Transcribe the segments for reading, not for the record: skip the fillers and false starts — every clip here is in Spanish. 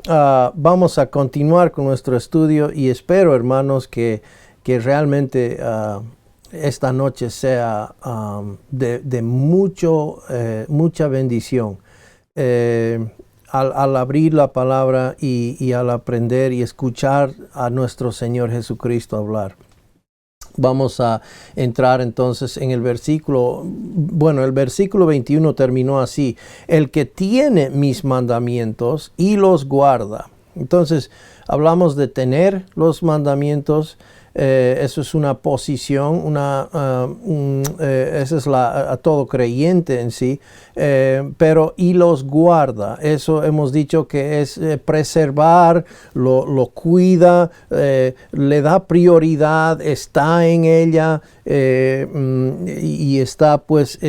vamos a continuar con nuestro estudio y espero, hermanos, que realmente esta noche sea de mucha bendición. Al abrir la palabra y al aprender y escuchar a nuestro Señor Jesucristo hablar. Vamos a entrar entonces en el versículo, el versículo 21 terminó así: el que tiene mis mandamientos y los guarda. Entonces, hablamos de tener los mandamientos. Eso es una posición, esa es a todo creyente en sí, pero y los guarda. Eso hemos dicho que es preservar, lo cuida, le da prioridad, está en ella y está pues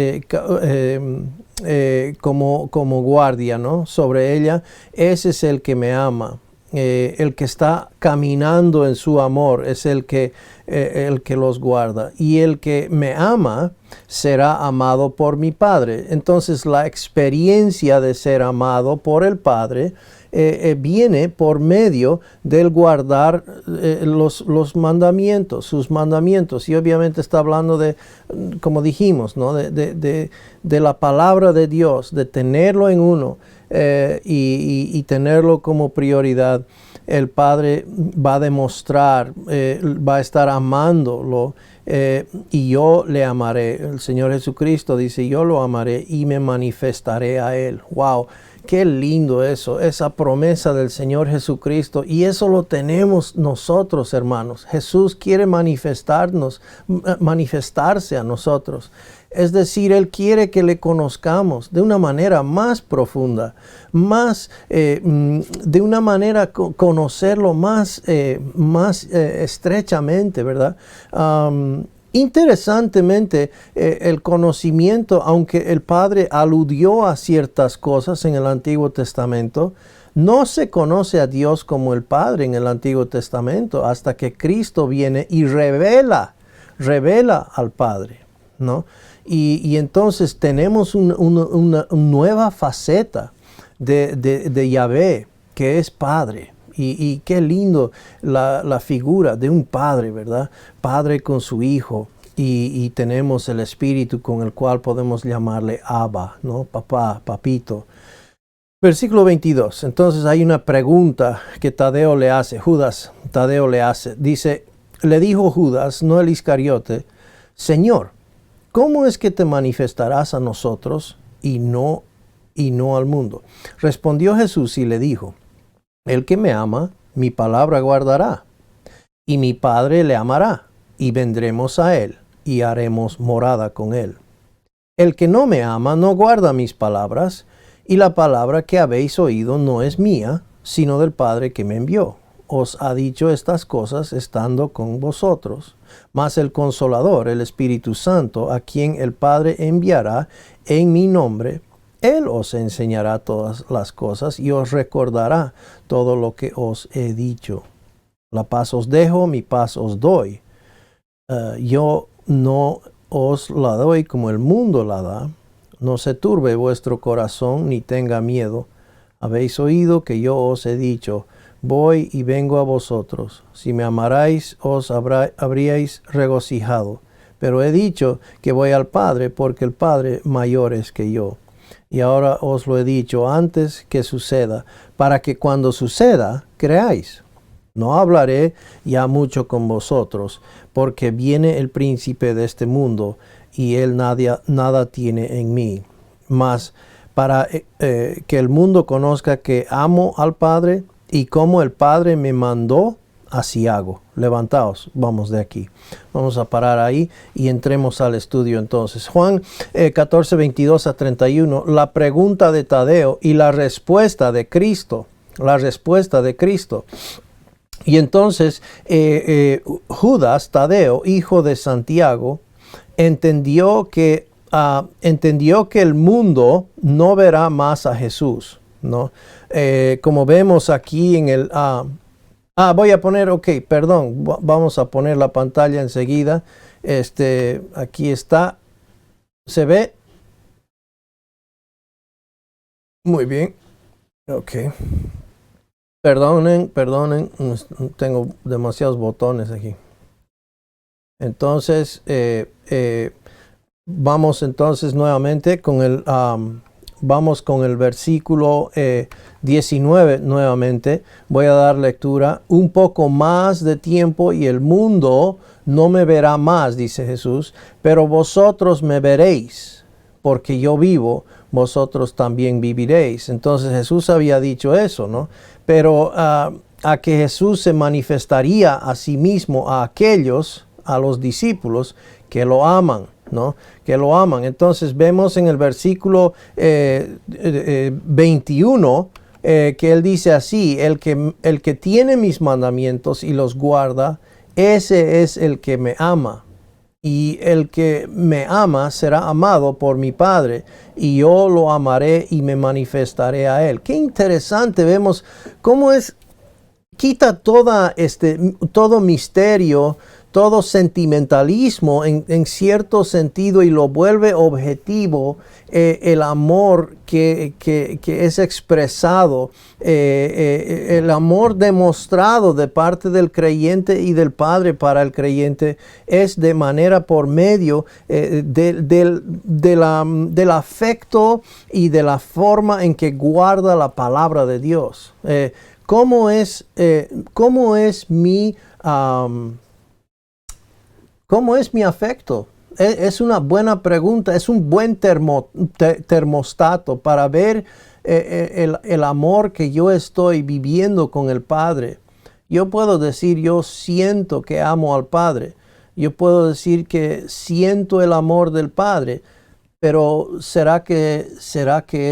como guardia, ¿no?, sobre ella. Ese es el que me ama. El que está caminando en su amor es el que los guarda. Y el que me ama será amado por mi Padre. Entonces la experiencia de ser amado por el Padre viene por medio del guardar los mandamientos, sus mandamientos. Y obviamente está hablando de, como dijimos, ¿no?, de la palabra de Dios, de tenerlo en uno. Y tenerlo como prioridad. El Padre va a demostrar, va a estar amándolo, y yo le amaré. El Señor Jesucristo dice: yo lo amaré y me manifestaré a Él. ¡Wow! Qué lindo eso, esa promesa del Señor Jesucristo. Y eso lo tenemos nosotros, hermanos. Jesús quiere manifestarse a nosotros. Es decir, Él quiere que le conozcamos de una manera más profunda, de una manera conocerlo más estrechamente, ¿verdad? Interesantemente, el conocimiento, aunque el Padre aludió a ciertas cosas en el Antiguo Testamento, no se conoce a Dios como el Padre en el Antiguo Testamento hasta que Cristo viene y revela al Padre, ¿no? Y entonces tenemos una nueva faceta de Yahvé, que es Padre. Y qué lindo la figura de un padre, ¿verdad? Padre con su hijo. Y tenemos el Espíritu con el cual podemos llamarle Abba, ¿no? Papá, papito. Versículo 22. Entonces hay una pregunta que Tadeo le hace. Tadeo le hace. Dice, le dijo Judas, no el Iscariote: Señor, ¿cómo es que te manifestarás a nosotros y no al mundo? Respondió Jesús y le dijo: el que me ama, mi palabra guardará, y mi Padre le amará, y vendremos a él, y haremos morada con él. El que no me ama no guarda mis palabras, y la palabra que habéis oído no es mía, sino del Padre que me envió. Os ha dicho estas cosas estando con vosotros. Mas el Consolador, el Espíritu Santo, a quien el Padre enviará en mi nombre, Él os enseñará todas las cosas y os recordará todo lo que os he dicho. La paz os dejo, mi paz os doy. Yo no os la doy como el mundo la da. No se turbe vuestro corazón ni tenga miedo. Habéis oído que yo os he dicho: voy y vengo a vosotros. Si me amarais, os habríais regocijado. Pero he dicho que voy al Padre, porque el Padre mayor es que yo. Y ahora os lo he dicho antes que suceda, para que cuando suceda, creáis. No hablaré ya mucho con vosotros, porque viene el príncipe de este mundo, y él nada tiene en mí. Mas para que el mundo conozca que amo al Padre, y como el Padre me mandó, así hago. Levantaos, vamos de aquí. Vamos a parar ahí y entremos al estudio entonces. Juan 14, 22 a 31, la pregunta de Tadeo y la respuesta de Cristo. La respuesta de Cristo. Y entonces Judas, Tadeo, hijo de Santiago, entendió que el mundo no verá más a Jesús, ¿no? Como vemos aquí en el... voy a poner, perdón, vamos a poner la pantalla enseguida. Aquí está. ¿Se ve? Muy bien. Ok. Perdonen, tengo demasiados botones aquí. Entonces, vamos entonces nuevamente con el versículo 19 nuevamente. Voy a dar lectura. Un poco más de tiempo y el mundo no me verá más, dice Jesús, pero vosotros me veréis, porque yo vivo, vosotros también viviréis. Entonces Jesús había dicho eso, ¿no? Pero a que Jesús se manifestaría a sí mismo a aquellos, a los discípulos que lo aman, ¿no? Que lo aman. Entonces vemos en el versículo 21 que él dice así: el que tiene mis mandamientos y los guarda, ese es el que me ama. Y el que me ama será amado por mi Padre, y yo lo amaré y me manifestaré a él. Qué interesante, vemos cómo quita todo misterio, todo sentimentalismo en cierto sentido, y lo vuelve objetivo, el amor que es expresado, el amor demostrado de parte del creyente y del Padre para el creyente es de manera por medio del afecto y de la forma en que guarda la palabra de Dios. ¿Cómo es mi afecto? Es una buena pregunta, es un buen termostato para ver el amor que yo estoy viviendo con el Padre. Yo puedo decir, yo siento que amo al Padre. Yo puedo decir que siento el amor del Padre. Pero ¿será que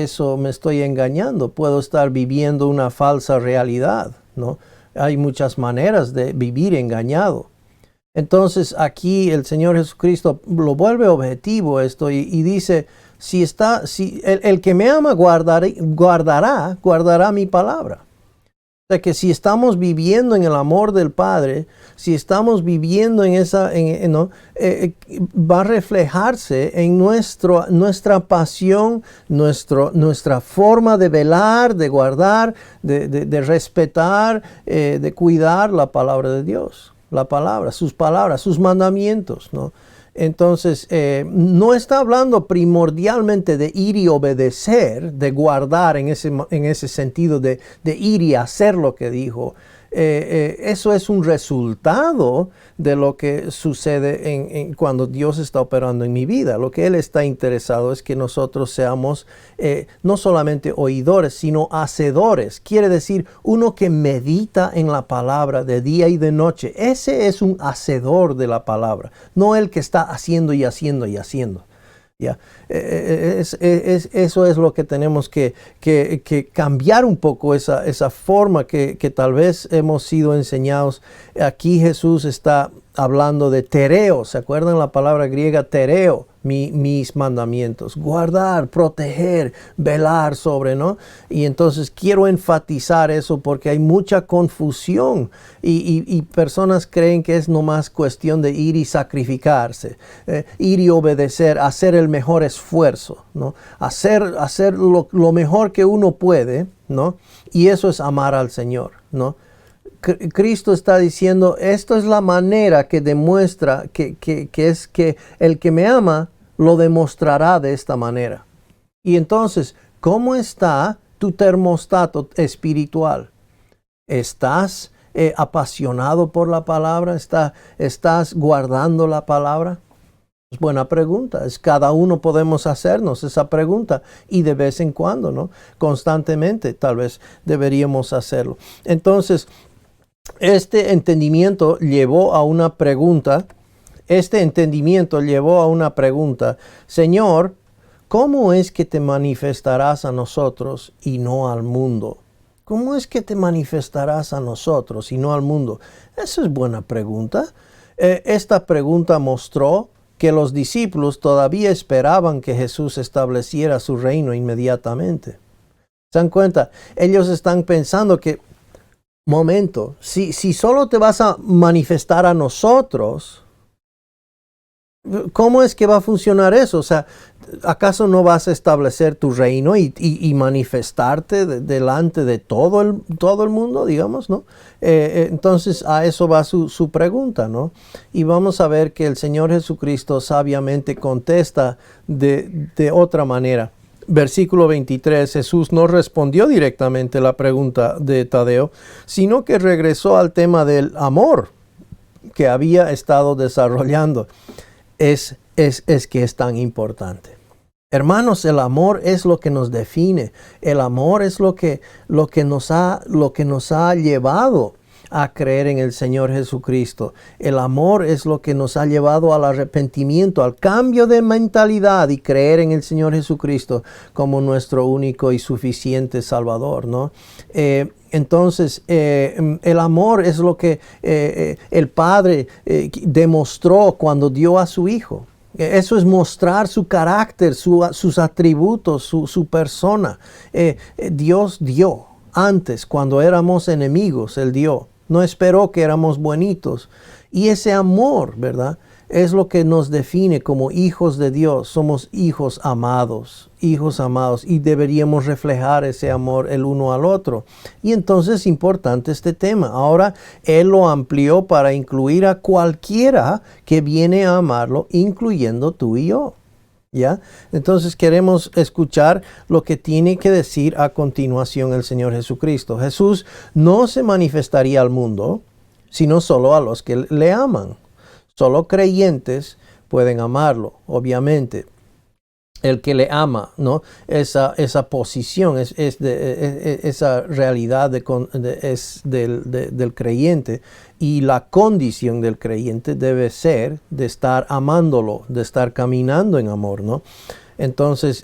eso me estoy engañando? Puedo estar viviendo una falsa realidad, ¿no? Hay muchas maneras de vivir engañado. Entonces aquí el Señor Jesucristo lo vuelve objetivo esto y dice, el que me ama guardará mi palabra. O sea que si estamos viviendo en el amor del Padre, si estamos viviendo en va a reflejarse en nuestra pasión, nuestra forma de velar, de guardar, de respetar, de cuidar la palabra de Dios. La palabra, sus mandamientos, ¿no? Entonces, no está hablando primordialmente de ir y obedecer, de guardar en ese sentido de ir y hacer lo que dijo. Eso es un resultado de lo que sucede cuando Dios está operando en mi vida. Lo que Él está interesado es que nosotros seamos no solamente oidores, sino hacedores. Quiere decir, uno que medita en la palabra de día y de noche. Ese es un hacedor de la palabra, no el que está haciendo y haciendo y haciendo. ¿Ya? Eso es lo que tenemos que cambiar un poco, esa forma que tal vez hemos sido enseñados. Aquí Jesús está hablando de tereo. ¿Se acuerdan la palabra griega tereo? Mis mandamientos, guardar, proteger, velar sobre, ¿no? Y entonces quiero enfatizar eso porque hay mucha confusión y personas creen que es nomás cuestión de ir y sacrificarse, ir y obedecer, hacer el mejor esfuerzo, ¿no? Hacer lo mejor que uno puede, ¿no? Y eso es amar al Señor, ¿no? Cristo está diciendo, esto es la manera que demuestra que el que me ama lo demostrará de esta manera. Y entonces, ¿cómo está tu termostato espiritual? ¿Estás apasionado por la palabra? ¿Estás guardando la palabra? Es buena pregunta. Cada uno podemos hacernos esa pregunta y de vez en cuando, ¿no? Constantemente tal vez deberíamos hacerlo. Entonces, este entendimiento llevó a una pregunta. Señor, ¿cómo es que te manifestarás a nosotros y no al mundo? ¿Cómo es que te manifestarás a nosotros y no al mundo? Esa es buena pregunta. Esta pregunta mostró que los discípulos todavía esperaban que Jesús estableciera su reino inmediatamente. ¿Se dan cuenta? Ellos están pensando que, momento, si solo te vas a manifestar a nosotros, ¿cómo es que va a funcionar eso? O sea, ¿acaso no vas a establecer tu reino y manifestarte delante de todo el mundo, digamos, ¿no? Entonces a eso va su pregunta, ¿no? Y vamos a ver que el Señor Jesucristo sabiamente contesta de otra manera. Versículo 23, Jesús no respondió directamente a la pregunta de Tadeo, sino que regresó al tema del amor que había estado desarrollando. Es que es tan importante. Hermanos, el amor es lo que nos define. El amor es lo que nos ha llevado a creer en el Señor Jesucristo. El amor es lo que nos ha llevado al arrepentimiento, al cambio de mentalidad y creer en el Señor Jesucristo como nuestro único y suficiente Salvador, ¿no? Entonces, el amor es lo que el Padre demostró cuando dio a su Hijo. Eso es mostrar su carácter, sus atributos, su persona. Dios dio antes, cuando éramos enemigos, Él dio. No esperó que éramos bonitos. Y ese amor, ¿verdad?, es lo que nos define como hijos de Dios. Somos hijos amados, y deberíamos reflejar ese amor el uno al otro. Y entonces es importante este tema. Ahora Él lo amplió para incluir a cualquiera que viene a amarlo, incluyendo tú y yo. ¿Ya? Entonces queremos escuchar lo que tiene que decir a continuación el Señor Jesucristo. Jesús no se manifestaría al mundo, sino solo a los que le aman. Solo creyentes pueden amarlo, obviamente. El que le ama, ¿no? Esa posición, esa realidad es del creyente. Y la condición del creyente debe ser de estar amándolo, de estar caminando en amor, ¿no? Entonces,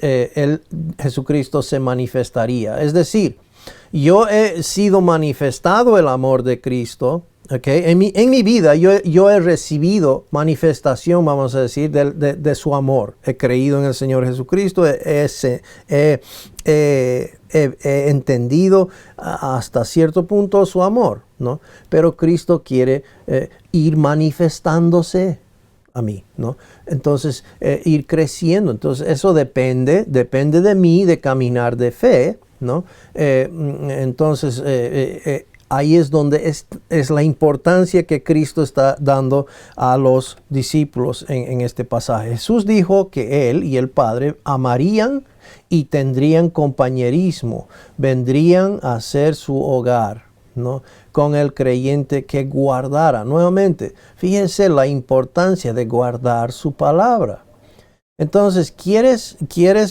Jesucristo se manifestaría. Es decir, yo he sido manifestado el amor de Cristo. Okay. En mi vida yo he recibido manifestación, vamos a decir, de su amor. He creído en el Señor Jesucristo, he entendido hasta cierto punto su amor, ¿no? Pero Cristo quiere ir manifestándose a mí, ¿no? Entonces, ir creciendo. Entonces, eso depende de mí, de caminar de fe, ¿no? Entonces, ahí es donde es la importancia que Cristo está dando a los discípulos en este pasaje. Jesús dijo que Él y el Padre amarían y tendrían compañerismo, vendrían a ser su hogar, ¿no?, con el creyente que guardara. Nuevamente, fíjense la importancia de guardar su palabra. Entonces, ¿quieres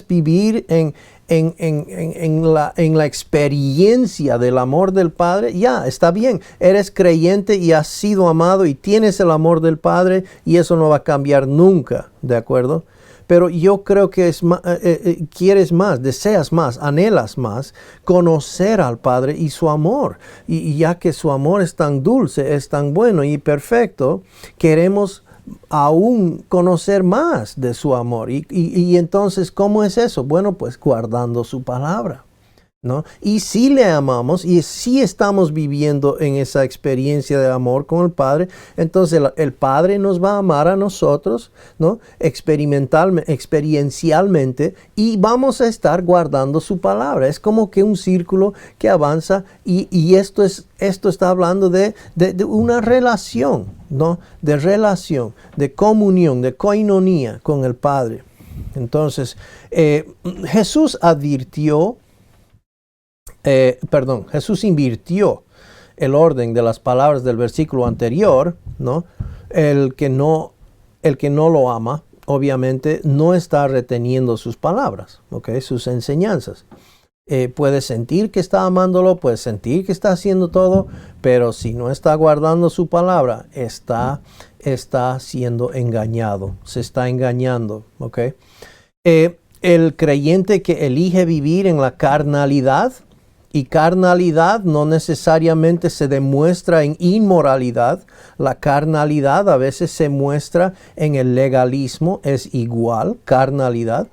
vivir en la experiencia del amor del Padre? Ya, está bien. Eres creyente y has sido amado y tienes el amor del Padre y eso no va a cambiar nunca, ¿de acuerdo? Pero yo creo que quieres más, deseas más, anhelas más conocer al Padre y su amor. Y ya que su amor es tan dulce, es tan bueno y perfecto, queremos aún conocer más de su amor. Y entonces, ¿cómo es eso? Bueno, pues guardando su palabra, ¿no? Y si le amamos y si estamos viviendo en esa experiencia de amor con el Padre, entonces el Padre nos va a amar a nosotros, ¿no?, experiencialmente, y vamos a estar guardando su palabra. Es como que un círculo que avanza y esto está hablando de una relación, ¿no?, de relación, de comunión, de koinonía con el Padre. Entonces, Jesús invirtió el orden de las palabras del versículo anterior, ¿no? El que no lo ama, obviamente, no está reteniendo sus palabras, ¿okay?, sus enseñanzas. Puede sentir que está amándolo, puede sentir que está haciendo todo, pero si no está guardando su palabra, está siendo engañado, se está engañando, ¿ok? El creyente que elige vivir en la carnalidad, y carnalidad no necesariamente se demuestra en inmoralidad. La carnalidad a veces se muestra en el legalismo, es igual, carnalidad.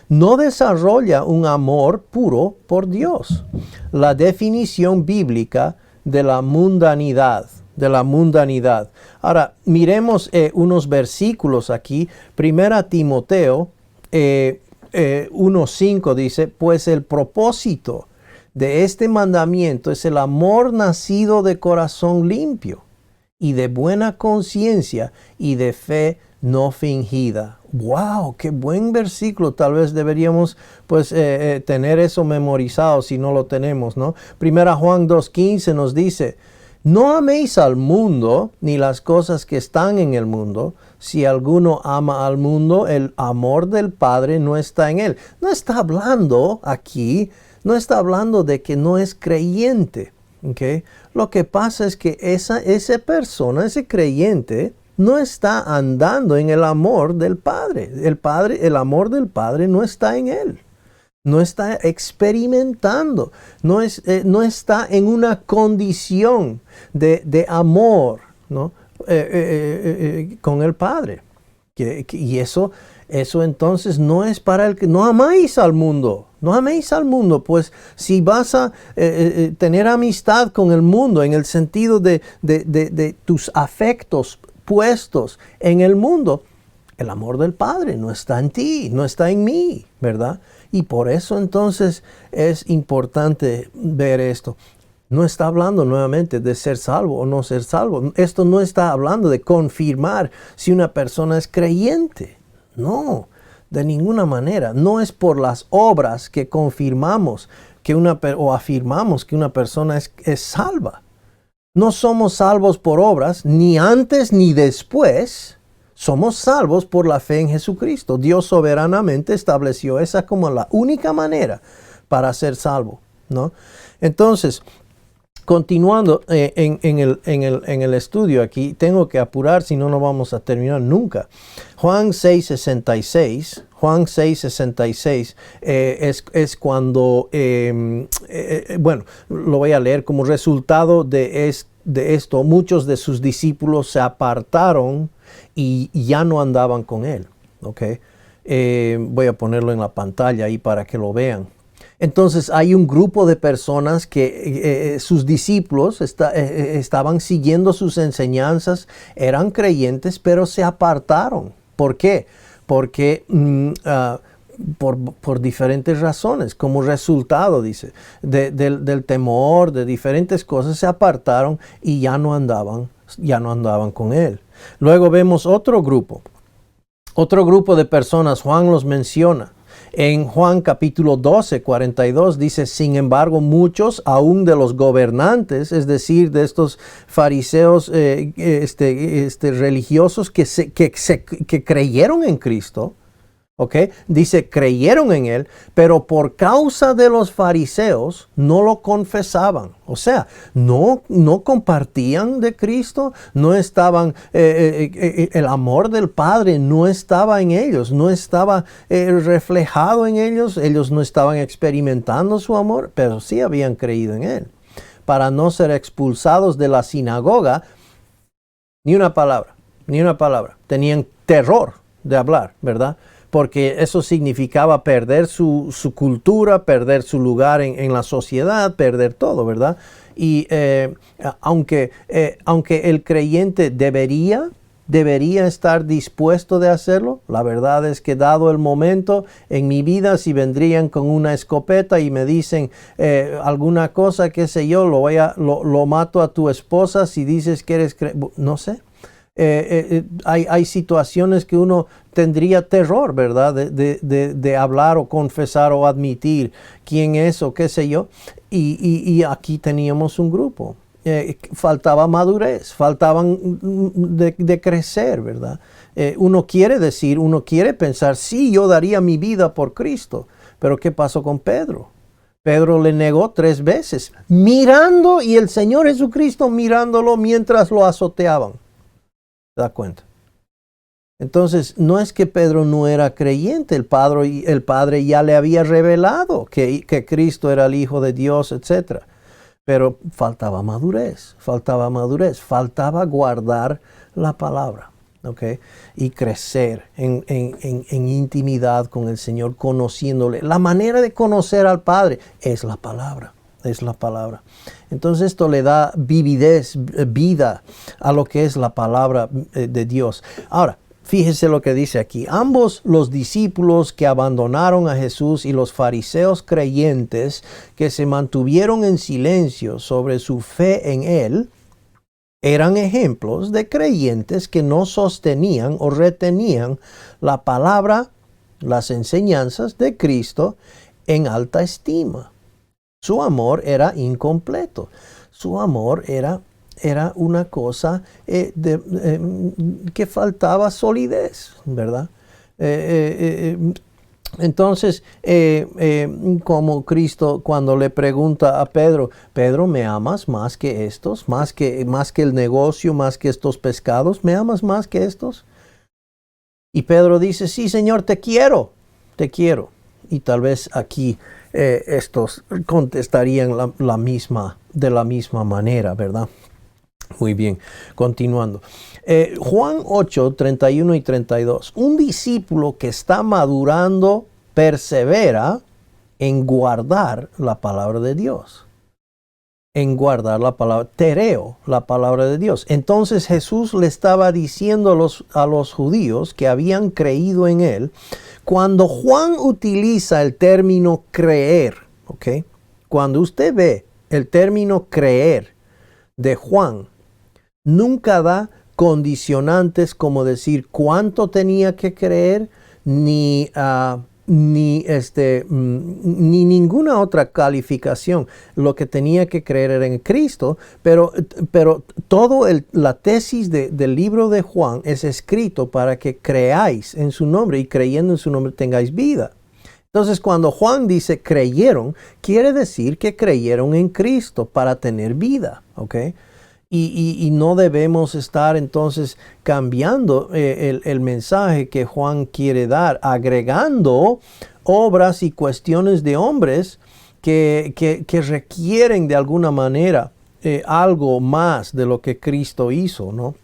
No desarrolla un amor puro por Dios. La definición bíblica de la mundanidad, de la mundanidad. Ahora, miremos unos versículos aquí. Primera Timoteo 1:5 dice, pues el propósito de este mandamiento es el amor nacido de corazón limpio y de buena conciencia y de fe no fingida. ¡Wow! ¡Qué buen versículo! Tal vez deberíamos pues tener eso memorizado si no lo tenemos, ¿no? Primera Juan 2:15 nos dice, no améis al mundo ni las cosas que están en el mundo. Si alguno ama al mundo, el amor del Padre no está en él. No está hablando aquí, no está hablando de que no es creyente. ¿Okay? Lo que pasa es que esa persona, ese creyente, no está andando en el amor del Padre. El amor del Padre no está en él. No está experimentando. No está en una condición de amor, ¿no? Con el Padre. Y eso entonces no es para el que no amáis al mundo. No améis al mundo, pues si vas a tener amistad con el mundo en el sentido de tus afectos puestos en el mundo, el amor del Padre no está en ti, no está en mí, ¿verdad? Y por eso entonces es importante ver esto. No está hablando nuevamente de ser salvo o no ser salvo. Esto no está hablando de confirmar si una persona es creyente. No, de ninguna manera. No es por las obras que confirmamos o afirmamos que una persona es salva. No somos salvos por obras, ni antes ni después. Somos salvos por la fe en Jesucristo. Dios soberanamente estableció esa como la única manera para ser salvo, ¿no? Entonces, continuando en el estudio aquí, tengo que apurar, si no, no vamos a terminar nunca. Juan 6:66 es cuando, bueno, lo voy a leer como resultado de esto, muchos de sus discípulos se apartaron y ya no andaban con él. ¿Okay? Voy a ponerlo en la pantalla ahí para que lo vean. Entonces hay un grupo de personas que sus discípulos estaban siguiendo sus enseñanzas, eran creyentes, pero se apartaron. ¿Por qué? Porque por diferentes razones, como resultado, dice, del temor, de diferentes cosas, se apartaron y ya no andaban con él. Luego vemos otro grupo de personas, Juan los menciona. En Juan capítulo 12, 42 dice, sin embargo, muchos aún de los gobernantes, es decir, de estos fariseos religiosos que creyeron en Cristo, ¿okay? Dice, creyeron en él, pero por causa de los fariseos no lo confesaban. O sea, no compartían de Cristo, no estaban, el amor del Padre no estaba en ellos, no estaba reflejado en ellos no estaban experimentando su amor, pero sí habían creído en él. Para no ser expulsados de la sinagoga, ni una palabra. Tenían terror de hablar, ¿verdad? Porque eso significaba perder su cultura, perder su lugar en la sociedad, perder todo, ¿verdad? Y aunque el creyente debería estar dispuesto de hacerlo, la verdad es que dado el momento en mi vida, si vendrían con una escopeta y me dicen alguna cosa, qué sé yo, lo mato a tu esposa si dices que eres no sé. Hay situaciones que uno tendría terror, ¿verdad? De hablar o confesar o admitir quién es o qué sé yo. Y aquí teníamos un grupo. Faltaba madurez, faltaban de crecer, ¿verdad? Uno quiere pensar, sí, yo daría mi vida por Cristo. Pero ¿qué pasó con Pedro? Pedro le negó 3 veces, mirando, y el Señor Jesucristo mirándolo mientras lo azoteaban. ¿Se da cuenta? Entonces, no es que Pedro no era creyente, el Padre ya le había revelado que Cristo era el Hijo de Dios, etc. Pero faltaba madurez, faltaba guardar la palabra, ¿ok? Y crecer en intimidad con el Señor, conociéndole. La manera de conocer al Padre es la palabra. es la palabra. Entonces esto le da vividez, vida a lo que es la palabra de Dios. Ahora, fíjese lo que dice aquí. Ambos los discípulos que abandonaron a Jesús y los fariseos creyentes que se mantuvieron en silencio sobre su fe en Él, eran ejemplos de creyentes que no sostenían o retenían la palabra, las enseñanzas de Cristo en alta estima. Su amor era incompleto. Su amor era una cosa que faltaba solidez, ¿verdad? Entonces, como Cristo cuando le pregunta a Pedro, Pedro, ¿me amas más que estos? ¿Más que el negocio, más que estos pescados? ¿Me amas más que estos? Y Pedro dice, sí, Señor, te quiero. Y tal vez aquí estos contestarían de la misma manera, ¿verdad? Muy bien, continuando. Juan 8, 31 y 32. Un discípulo que está madurando persevera en guardar la palabra de Dios. En guardar la palabra, tereo, la palabra de Dios. Entonces Jesús le estaba diciendo a los judíos que habían creído en Él, cuando Juan utiliza el término creer, ¿ok? Cuando usted ve el término creer de Juan, nunca da condicionantes como decir cuánto tenía que creer, ni ninguna otra calificación. Lo que tenía que creer era en Cristo, pero la tesis del libro de Juan es escrito para que creáis en su nombre y creyendo en su nombre tengáis vida. Entonces, cuando Juan dice creyeron, quiere decir que creyeron en Cristo para tener vida, ¿ok? Y no debemos estar entonces cambiando el mensaje que Juan quiere dar, agregando obras y cuestiones de hombres que requieren de alguna manera algo más de lo que Cristo hizo, ¿no?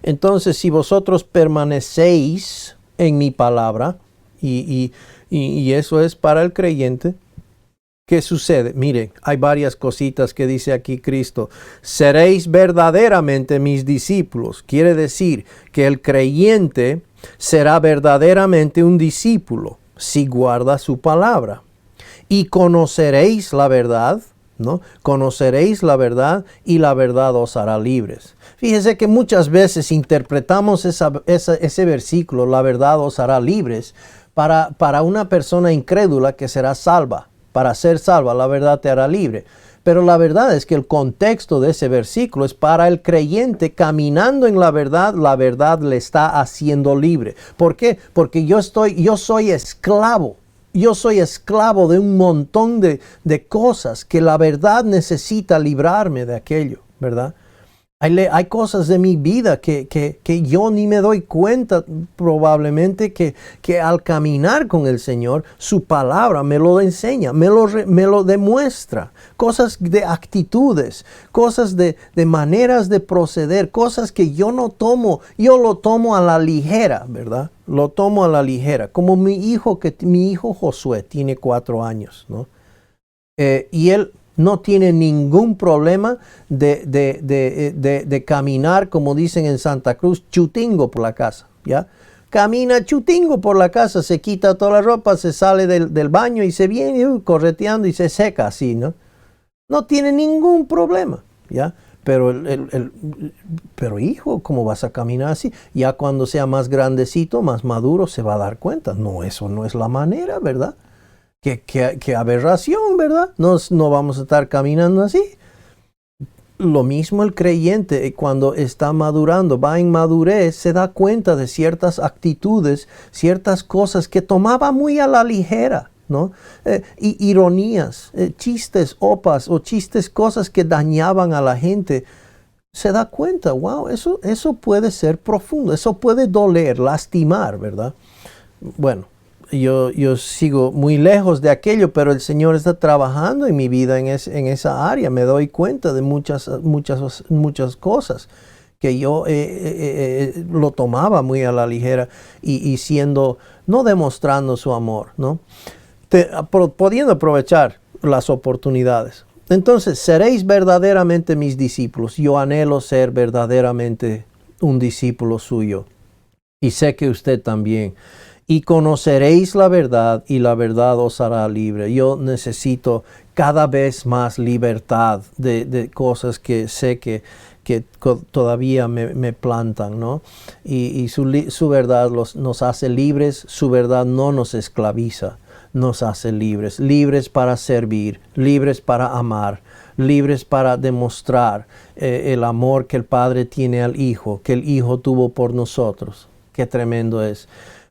Entonces, si vosotros permanecéis en mi palabra, y eso es para el creyente, ¿qué sucede? Mire, hay varias cositas que dice aquí Cristo. Seréis verdaderamente mis discípulos. Quiere decir que el creyente será verdaderamente un discípulo si guarda su palabra. Y conoceréis la verdad, ¿no? Conoceréis la verdad y la verdad os hará libres. Fíjese que muchas veces interpretamos ese versículo, la verdad os hará libres, para una persona incrédula que será salva. Para ser salva, la verdad te hará libre. Pero la verdad es que el contexto de ese versículo es para el creyente caminando en la verdad le está haciendo libre. ¿Por qué? Porque yo soy esclavo. Yo soy esclavo de un montón de cosas que la verdad necesita librarme de aquello, ¿verdad? Hay cosas de mi vida que yo ni me doy cuenta probablemente que al caminar con el Señor, su palabra me lo enseña, me lo demuestra. Cosas de actitudes, cosas de maneras de proceder, cosas que yo no tomo, yo lo tomo a la ligera, ¿verdad? Lo tomo a la ligera. Como mi hijo Josué tiene 4 años, ¿no? Y él no tiene ningún problema de caminar, como dicen en Santa Cruz, chutingo por la casa, ¿ya? Camina chutingo por la casa, se quita toda la ropa, se sale del baño y se viene correteando y se seca así, ¿no? No tiene ningún problema, ¿ya? Pero hijo, ¿cómo vas a caminar así? Ya cuando sea más grandecito, más maduro, se va a dar cuenta. No, eso no es la manera, ¿verdad? Qué aberración, ¿verdad? No vamos a estar caminando así. Lo mismo el creyente cuando está madurando, va en madurez, se da cuenta de ciertas actitudes, ciertas cosas que tomaba muy a la ligera, ¿no? Ironías, chistes, opas o chistes, cosas que dañaban a la gente. Se da cuenta, wow, eso puede ser profundo, eso puede doler, lastimar, ¿verdad? Bueno. Yo sigo muy lejos de aquello, pero el Señor está trabajando en mi vida en esa área. Me doy cuenta de muchas cosas que yo lo tomaba muy a la ligera y no demostrando su amor, ¿no? Pudiendo aprovechar las oportunidades. Entonces, seréis verdaderamente mis discípulos. Yo anhelo ser verdaderamente un discípulo suyo. Y sé que usted también. Y conoceréis la verdad, y la verdad os hará libre. Yo necesito cada vez más libertad de cosas que sé que todavía me plantan, ¿no? Y su verdad nos hace libres, su verdad no nos esclaviza, nos hace libres, libres para servir, libres para amar, libres para demostrar el amor que el Padre tiene al Hijo, que el Hijo tuvo por nosotros. Qué tremendo es.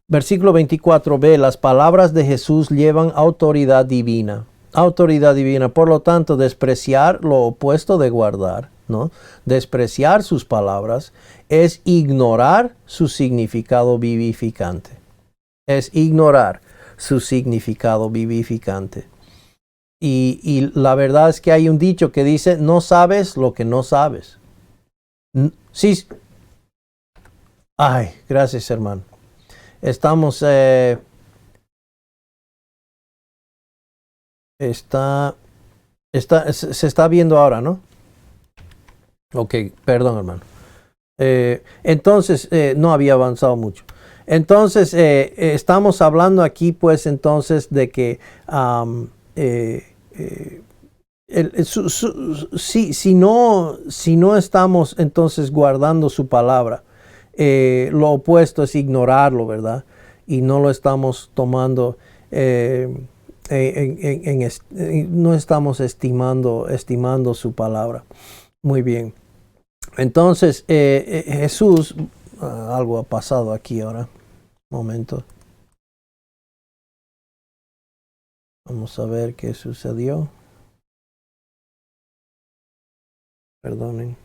Versículo 24b, las palabras de Jesús llevan autoridad divina. Autoridad divina, por lo tanto, despreciar lo opuesto de guardar, ¿no? Despreciar sus palabras es ignorar su significado vivificante. Es ignorar su significado vivificante. Y la verdad es que hay un dicho que dice, no sabes lo que no sabes. Sí. Ay, gracias, hermano. Estamos... se está viendo ahora, ¿no? Ok, perdón, hermano. Entonces, no había avanzado mucho. Entonces, estamos hablando aquí, pues, entonces, de que si no estamos, entonces, guardando su palabra, lo opuesto es ignorarlo, ¿verdad? Y no lo estamos tomando... no estamos estimando su palabra. Muy bien. Entonces, Jesús, algo ha pasado aquí ahora. Momento. Vamos a ver qué sucedió. Perdonen.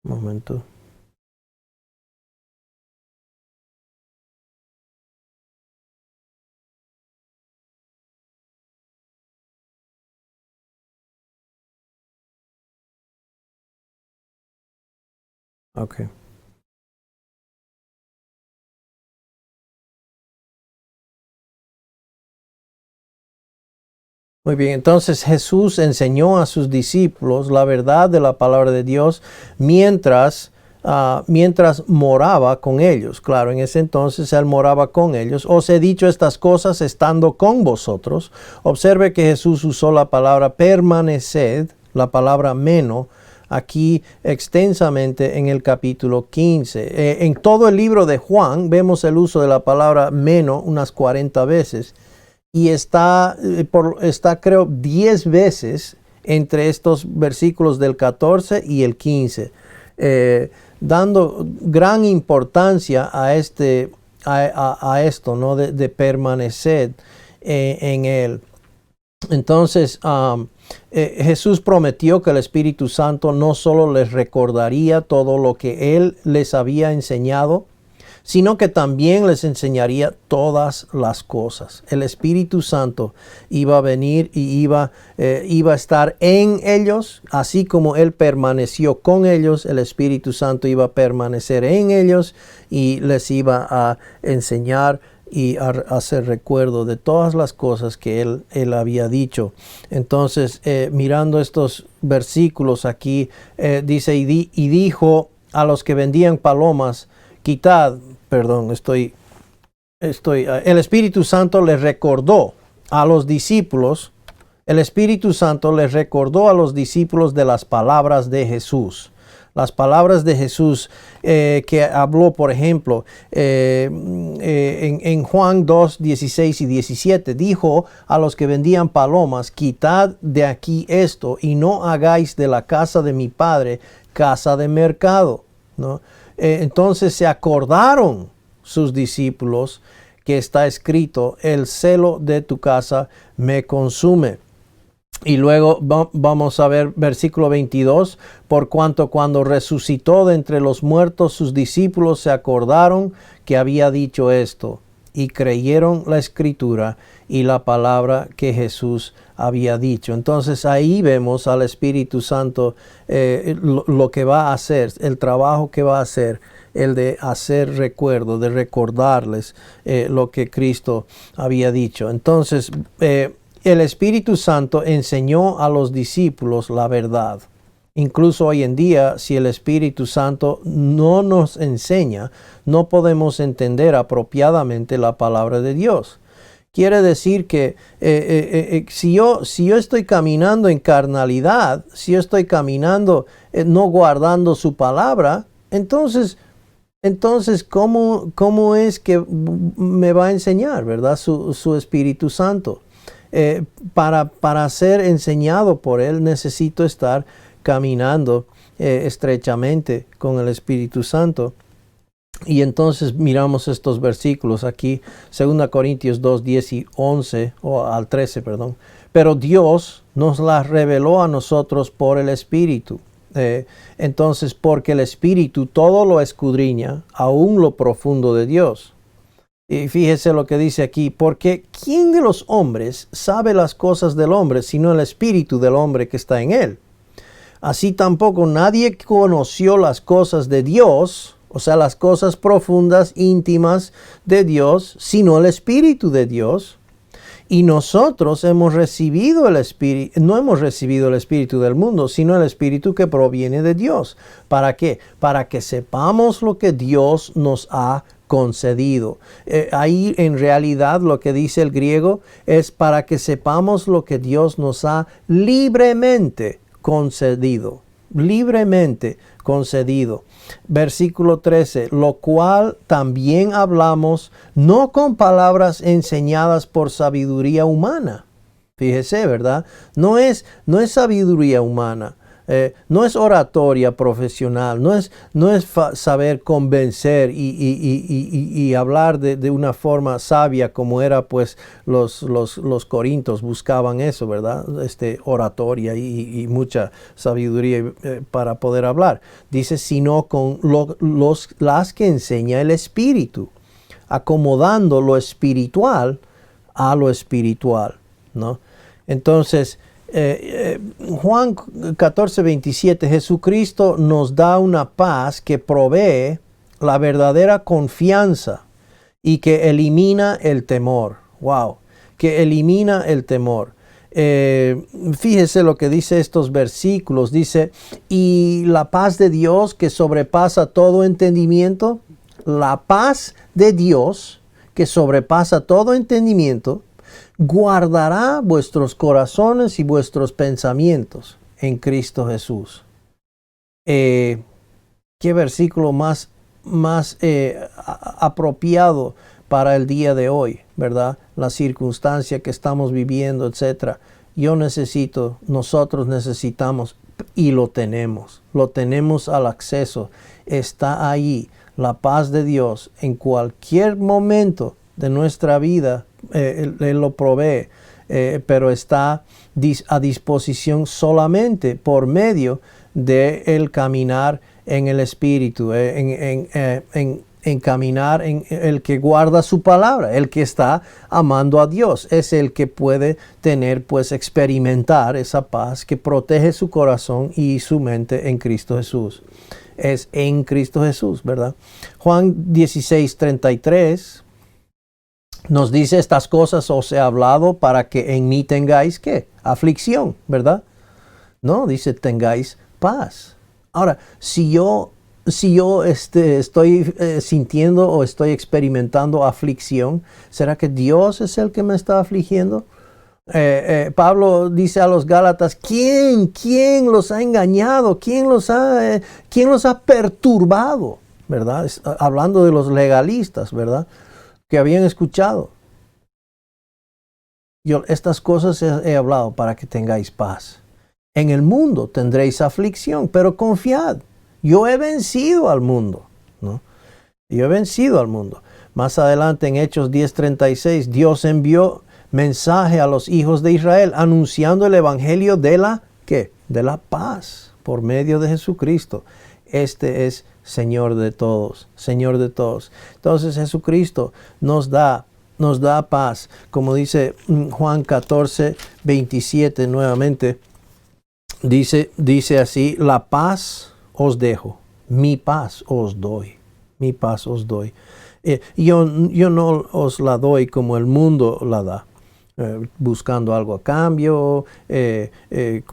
Momento. Okay. Muy bien, entonces Jesús enseñó a sus discípulos la verdad de la palabra de Dios mientras moraba con ellos. Claro, en ese entonces Él moraba con ellos. Os he dicho estas cosas estando con vosotros. Observe que Jesús usó la palabra permaneced, la palabra meno, aquí extensamente en el capítulo 15. En todo el libro de Juan vemos el uso de la palabra meno unas 40 veces. Y está creo 10 veces entre estos versículos del 14 y el 15, dando gran importancia a esto, ¿no? de permanecer en Él. Entonces, Jesús prometió que el Espíritu Santo no solo les recordaría todo lo que Él les había enseñado, sino que también les enseñaría todas las cosas. El Espíritu Santo iba a venir y iba a estar en ellos, así como Él permaneció con ellos, el Espíritu Santo iba a permanecer en ellos y les iba a enseñar y a hacer recuerdo de todas las cosas que Él había dicho. Entonces, mirando estos versículos aquí, dice, y dijo a los que vendían palomas, quitad, perdón, el Espíritu Santo les recordó a los discípulos, de las palabras de Jesús. Las palabras de Jesús que habló, por ejemplo, en Juan 2, 16 y 17, dijo a los que vendían palomas, quitad de aquí esto y no hagáis de la casa de mi Padre casa de mercado, ¿no? Entonces se acordaron sus discípulos que está escrito, el celo de tu casa me consume. Y luego vamos a ver versículo 22, por cuanto cuando resucitó de entre los muertos sus discípulos se acordaron que había dicho esto y creyeron la escritura y la palabra que Jesús había dicho. Entonces ahí vemos al Espíritu Santo lo que va a hacer, el trabajo que va a hacer, el de hacer recuerdo, de recordarles lo que Cristo había dicho. Entonces el Espíritu Santo enseñó a los discípulos la verdad. Incluso hoy en día, si el Espíritu Santo no nos enseña, no podemos entender apropiadamente la palabra de Dios. Quiere decir que si yo estoy caminando en carnalidad, si yo estoy caminando no guardando su palabra, entonces ¿cómo es que me va a enseñar, verdad? Su Espíritu Santo. Para ser enseñado por Él necesito estar caminando estrechamente con el Espíritu Santo. Y entonces miramos estos versículos aquí, 2 Corintios 2, 10 y 11, o al 13, perdón. Pero Dios nos las reveló a nosotros por el Espíritu. Entonces, porque el Espíritu todo lo escudriña, aún lo profundo de Dios. Y fíjese lo que dice aquí, porque ¿quién de los hombres sabe las cosas del hombre, sino el Espíritu del hombre que está en él? Así tampoco nadie conoció las cosas de Dios, o sea, las cosas profundas, íntimas de Dios, sino el Espíritu de Dios. Y nosotros hemos recibido el Espíritu, no hemos recibido el Espíritu del mundo, sino el Espíritu que proviene de Dios. ¿Para qué? Para que sepamos lo que Dios nos ha concedido. Ahí en realidad lo que dice el griego es para que sepamos lo que Dios nos ha libremente concedido. Libremente concedido. Versículo 13, lo cual también hablamos no con palabras enseñadas por sabiduría humana. Fíjese, ¿verdad? No es sabiduría humana. No es oratoria profesional, no es saber convencer y hablar de una forma sabia como era pues los corintios buscaban eso, ¿verdad? Oratoria y mucha sabiduría para poder hablar. Dice, sino con las que enseña el Espíritu, acomodando lo espiritual a lo espiritual, ¿no? Entonces, Juan 14, 27, Jesucristo nos da una paz que provee la verdadera confianza y que elimina el temor. Wow, que elimina el temor. Fíjese lo que dice estos versículos. Dice, y la paz de Dios que sobrepasa todo entendimiento, la paz de Dios que sobrepasa todo entendimiento, guardará vuestros corazones y vuestros pensamientos en Cristo Jesús. Qué versículo más apropiado para el día de hoy, ¿verdad? La circunstancia que estamos viviendo, etc. Nosotros necesitamos y lo tenemos al acceso. Está ahí la paz de Dios en cualquier momento de nuestra vida. Él lo provee, pero está a disposición solamente por medio de el caminar en el Espíritu, en caminar en el que guarda su palabra, el que está amando a Dios, es el que puede experimentar esa paz que protege su corazón y su mente en Cristo Jesús. Es en Cristo Jesús, ¿verdad? Juan 16, 33 nos dice, estas cosas os he hablado para que en mí tengáis, ¿qué? Aflicción, ¿verdad? No, dice, tengáis paz. Ahora, si yo estoy sintiendo o estoy experimentando aflicción, ¿será que Dios es el que me está afligiendo? Pablo dice a los Gálatas, ¿quién los ha engañado? ¿Quién los ha perturbado? ¿Verdad? Hablando de los legalistas, ¿verdad? Que habían escuchado. Yo estas cosas he hablado para que tengáis paz. En el mundo tendréis aflicción, pero confiad. Yo he vencido al mundo, ¿no? Yo he vencido al mundo. Más adelante en Hechos 10:36, Dios envió mensaje a los hijos de Israel anunciando el evangelio de la ¿qué? De la paz por medio de Jesucristo. Es Señor de todos, Señor de todos. Entonces Jesucristo nos da nos da paz. Como dice Juan 14, 27 nuevamente, dice así, la paz os dejo, mi paz os doy, mi paz os doy. Yo no os la doy como el mundo la da, buscando algo a cambio,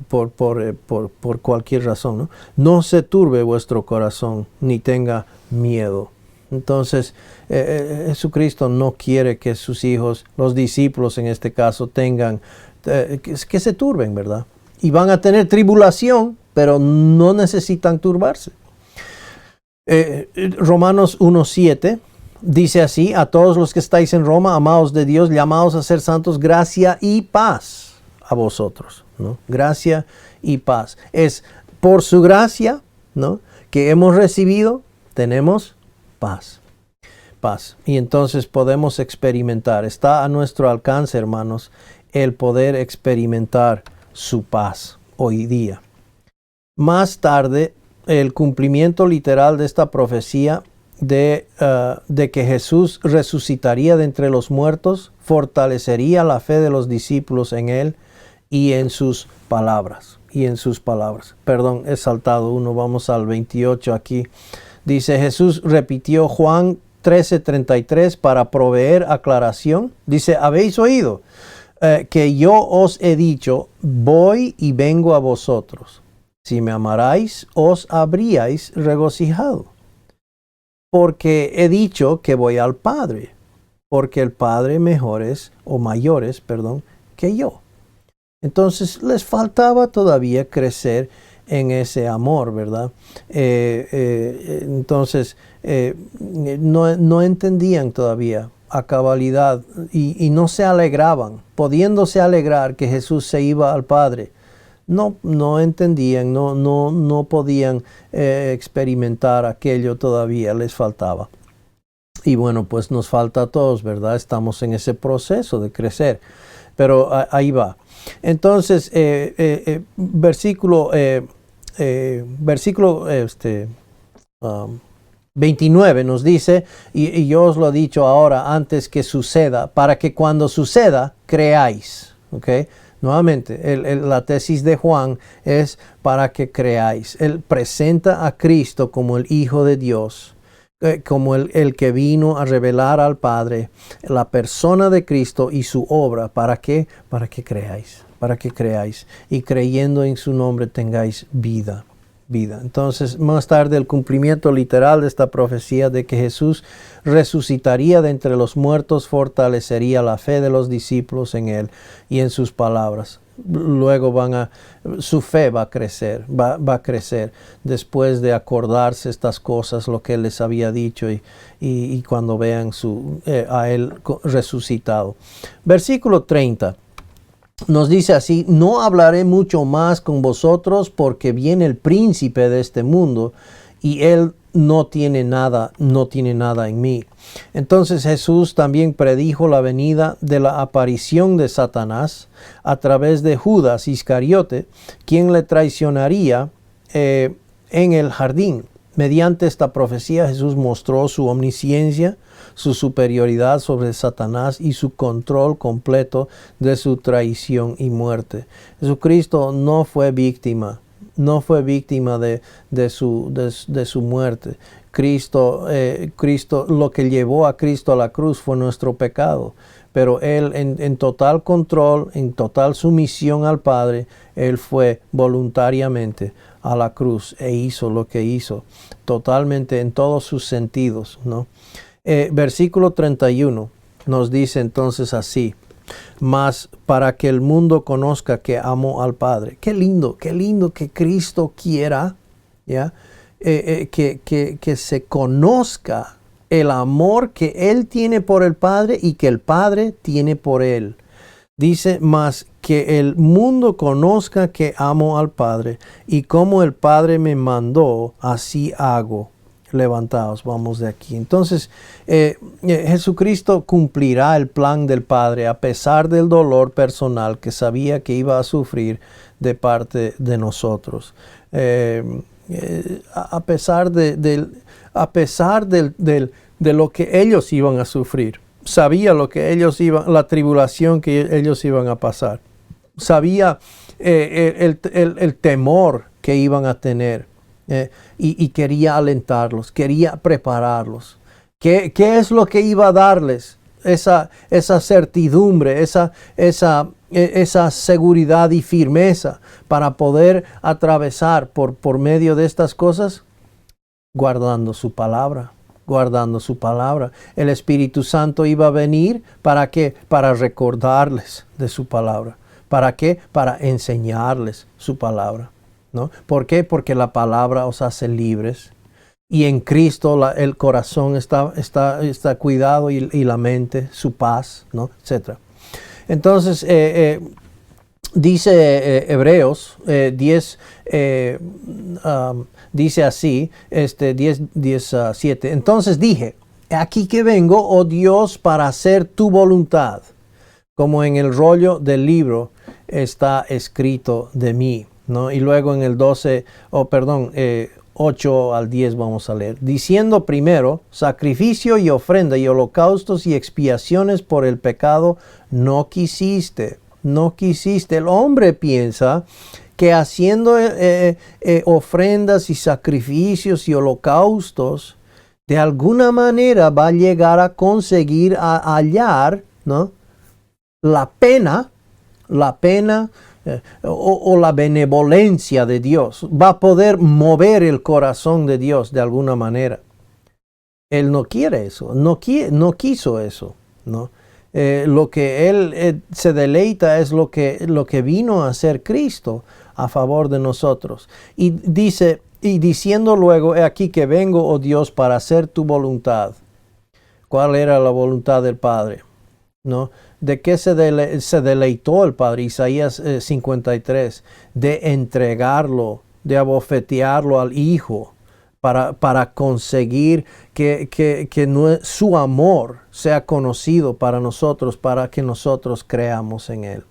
por cualquier razón, ¿no? No se turbe vuestro corazón, ni tenga miedo. Entonces, Jesucristo no quiere que sus hijos, los discípulos en este caso, tengan, que se turben, ¿verdad? Y van a tener tribulación, pero no necesitan turbarse. Romanos 1:7 dice así, a todos los que estáis en Roma, amados de Dios, llamados a ser santos, gracia y paz a vosotros, ¿no? Gracia y paz. Es por su gracia, ¿no?, que hemos recibido, tenemos paz. Paz. Y entonces podemos experimentar, está a nuestro alcance, hermanos, el poder experimentar su paz hoy día. Más tarde, el cumplimiento literal de esta profecía de que Jesús resucitaría de entre los muertos, fortalecería la fe de los discípulos en Él y en sus palabras. Perdón, he saltado uno, vamos al 28 aquí. Dice, Jesús repitió Juan 13:33 para proveer aclaración. Dice, habéis oído que yo os he dicho, voy y vengo a vosotros. Si me amarais, os habríais regocijado. Porque he dicho que voy al Padre, porque el Padre mayores, que yo. Entonces les faltaba todavía crecer en ese amor, ¿verdad? Entonces no entendían todavía a cabalidad y no se alegraban, pudiéndose alegrar que Jesús se iba al Padre. No entendían, no podían experimentar aquello todavía, les faltaba. Y bueno, pues nos falta a todos, ¿verdad? Estamos en ese proceso de crecer, pero ahí va. Entonces, versículo 29 nos dice, y yo os lo he dicho ahora antes que suceda, para que cuando suceda, creáis, ¿ok? Nuevamente, la tesis de Juan es para que creáis. Él presenta a Cristo como el Hijo de Dios, como el que vino a revelar al Padre la persona de Cristo y su obra. ¿Para qué? Para que creáis. Para que creáis. Y creyendo en su nombre tengáis vida. Entonces, más tarde el cumplimiento literal de esta profecía de que Jesús resucitaría de entre los muertos fortalecería la fe de los discípulos en Él y en sus palabras. Luego su fe va a crecer después de acordarse estas cosas, lo que Él les había dicho y cuando vean a Él resucitado. Versículo 30. Nos dice así, no hablaré mucho más con vosotros porque viene el príncipe de este mundo y él no tiene nada en mí. Entonces Jesús también predijo la venida de la aparición de Satanás a través de Judas Iscariote, quien le traicionaría en el jardín. Mediante esta profecía Jesús mostró su omnisciencia, su superioridad sobre Satanás y su control completo de su traición y muerte. Jesucristo no fue víctima de su muerte. Cristo, lo que llevó a Cristo a la cruz fue nuestro pecado. Pero Él en total control, en total sumisión al Padre, Él fue voluntariamente a la cruz e hizo lo que hizo, totalmente en todos sus sentidos, ¿no? Versículo 31 nos dice entonces así, mas para que el mundo conozca que amo al Padre. Qué lindo que Cristo quiera, ¿ya? Que se conozca el amor que Él tiene por el Padre y que el Padre tiene por Él. Dice, mas que el mundo conozca que amo al Padre y como el Padre me mandó, así hago. Levantaos, vamos de aquí. Entonces, Jesucristo cumplirá el plan del Padre a pesar del dolor personal que sabía que iba a sufrir de parte de nosotros. A pesar de lo que ellos iban a sufrir. sabía lo que la tribulación que ellos iban a pasar. Sabía el temor que iban a tener. Y quería alentarlos, quería prepararlos. ¿Qué es lo que iba a darles? Esa certidumbre, esa seguridad y firmeza para poder atravesar por medio de estas cosas, guardando su palabra. Guardando su palabra. El Espíritu Santo iba a venir, ¿para qué? Para recordarles de su palabra. ¿Para qué? Para enseñarles su palabra, ¿no? ¿Por qué? Porque la palabra os hace libres. Y en Cristo el corazón está cuidado y la mente, su paz, ¿no? Etc. Entonces, dice Hebreos 10, dice así, 10:7. Entonces dije, aquí que vengo, oh Dios, para hacer tu voluntad, como en el rollo del libro está escrito de mí, ¿no? Y luego en el 8 al 10 vamos a leer. Diciendo primero, sacrificio y ofrenda y holocaustos y expiaciones por el pecado no quisiste. No quisiste. El hombre piensa que haciendo ofrendas y sacrificios y holocaustos, de alguna manera va a llegar a conseguir a hallar, ¿no?, la pena o la benevolencia de Dios. Va a poder mover el corazón de Dios de alguna manera. Él no quiere eso, no quiso eso, ¿no? Lo que él se deleita es lo que vino a hacer Cristo a favor de nosotros. Y dice, y diciendo luego, he aquí que vengo, oh Dios, para hacer tu voluntad. ¿Cuál era la voluntad del Padre? ¿No? ¿De qué se deleitó el Padre? Isaías 53, de entregarlo, de abofetearlo al Hijo, para conseguir que su amor sea conocido para nosotros, para que nosotros creamos en Él.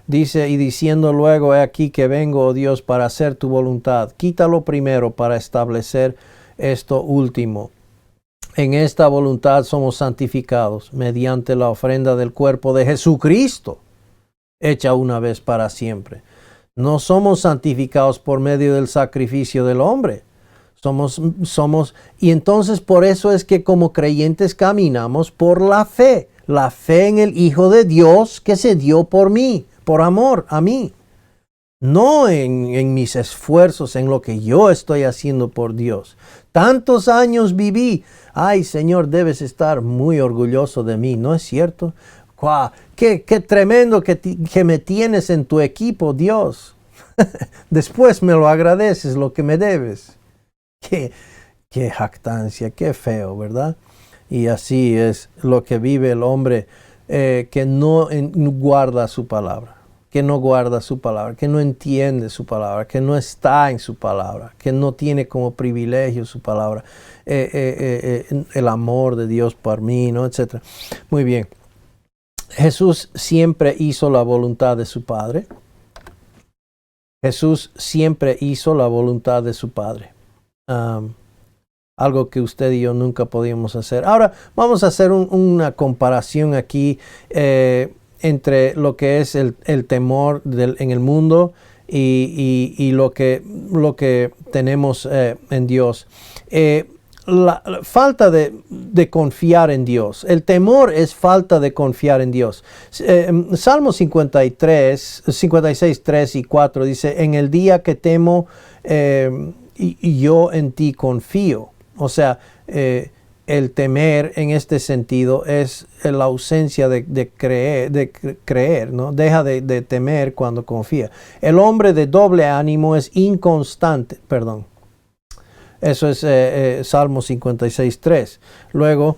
Dice, y diciendo luego, he aquí que vengo, oh Dios, para hacer tu voluntad. Quítalo primero para establecer esto último. En esta voluntad somos santificados mediante la ofrenda del cuerpo de Jesucristo, hecha una vez para siempre. No somos santificados por medio del sacrificio del hombre. Y entonces por eso es que como creyentes caminamos por la fe en el Hijo de Dios que se dio por mí, por amor a mí. No en mis esfuerzos, en lo que yo estoy haciendo por Dios. Tantos años viví. Ay, Señor, debes estar muy orgulloso de mí, ¿no es cierto? ¡Qué tremendo que me tienes en tu equipo, Dios! Después me lo agradeces lo que me debes. Qué jactancia, qué feo, ¿verdad? Y así es lo que vive el hombre que no guarda su palabra. Que no guarda su palabra, que no entiende su palabra, que no está en su palabra, que no tiene como privilegio su palabra, el amor de Dios por mí, ¿no? Etc. Muy bien. Jesús siempre hizo la voluntad de su Padre. Jesús siempre hizo la voluntad de su Padre. Algo que usted y yo nunca podíamos hacer. Ahora vamos a hacer una comparación aquí entre lo que es el temor en el mundo y lo que tenemos en Dios. La falta de confiar en Dios. El temor es falta de confiar en Dios. Salmo 56, 3 y 4 dice, en el día que temo y yo en ti confío. O sea, el temer en este sentido es la ausencia de creer, ¿no? Deja de temer cuando confía. El hombre de doble ánimo es inconstante, perdón. Eso es Salmo 56, 3. Luego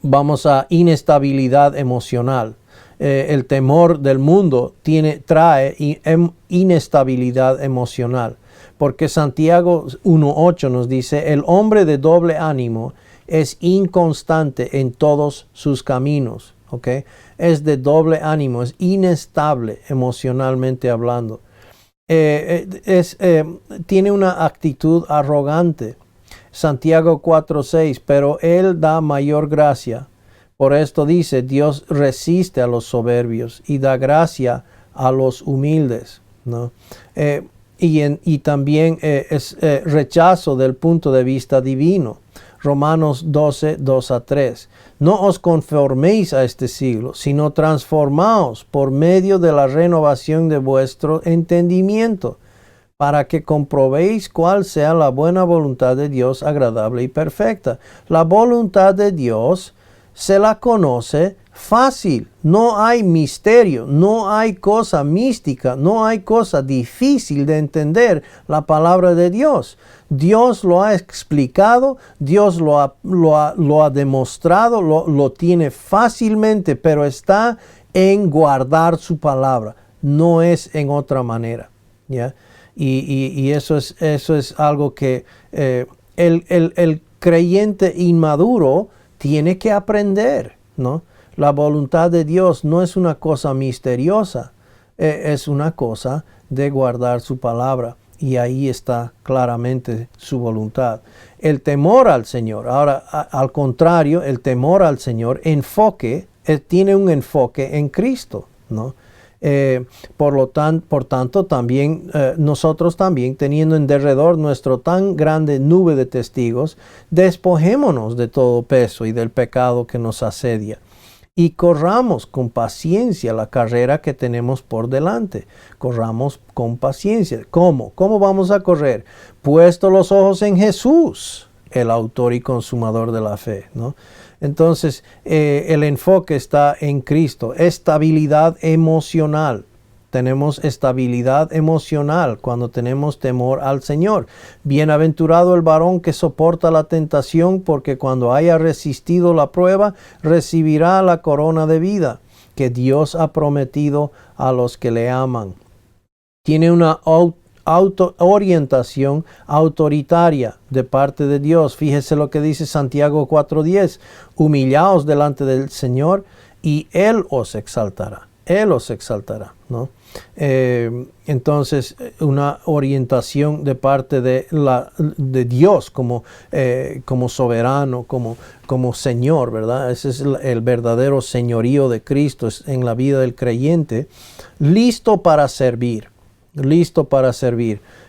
vamos a inestabilidad emocional. El temor del mundo trae inestabilidad emocional. Porque Santiago 1:8 nos dice, el hombre de doble ánimo es inconstante en todos sus caminos, ¿ok? Es de doble ánimo, es inestable emocionalmente hablando. Tiene una actitud arrogante. Santiago 4:6, pero Él da mayor gracia. Por esto dice, Dios resiste a los soberbios y da gracia a los humildes, ¿no? Y también es rechazo del punto de vista divino. Romanos 12, 2-3. No os conforméis a este siglo, sino transformaos por medio de la renovación de vuestro entendimiento, para que comprobéis cuál sea la buena voluntad de Dios, agradable y perfecta. La voluntad de Dios se la conoce fácil. No hay misterio, no hay cosa mística, no hay cosa difícil de entender la palabra de Dios. Dios lo ha explicado, Dios lo ha demostrado, lo tiene fácilmente, pero está en guardar su palabra, no es en otra manera, ¿ya? Y eso es algo que el creyente inmaduro tiene que aprender, ¿no? La voluntad de Dios no es una cosa misteriosa, es una cosa de guardar su palabra. Y ahí está claramente su voluntad. El temor al Señor, ahora al contrario, el temor al Señor tiene un enfoque en Cristo, ¿no? Por tanto, también nosotros también, teniendo en derredor nuestro tan grande nube de testigos, despojémonos de todo peso y del pecado que nos asedia, y corramos con paciencia la carrera que tenemos por delante. Corramos con paciencia. ¿Cómo? ¿Cómo vamos a correr? Puesto los ojos en Jesús, el autor y consumador de la fe, ¿no? Entonces, el enfoque está en Cristo. Estabilidad emocional. Tenemos estabilidad emocional cuando tenemos temor al Señor. Bienaventurado el varón que soporta la tentación, porque cuando haya resistido la prueba, recibirá la corona de vida que Dios ha prometido a los que le aman. Tiene una orientación autoritaria de parte de Dios. Fíjese lo que dice Santiago 4:10. Humillaos delante del Señor y Él os exaltará. Él os exaltará, ¿no? Entonces, una orientación de parte de Dios como soberano, como Señor, ¿verdad? Ese es el verdadero señorío de Cristo en la vida del creyente, listo para servir.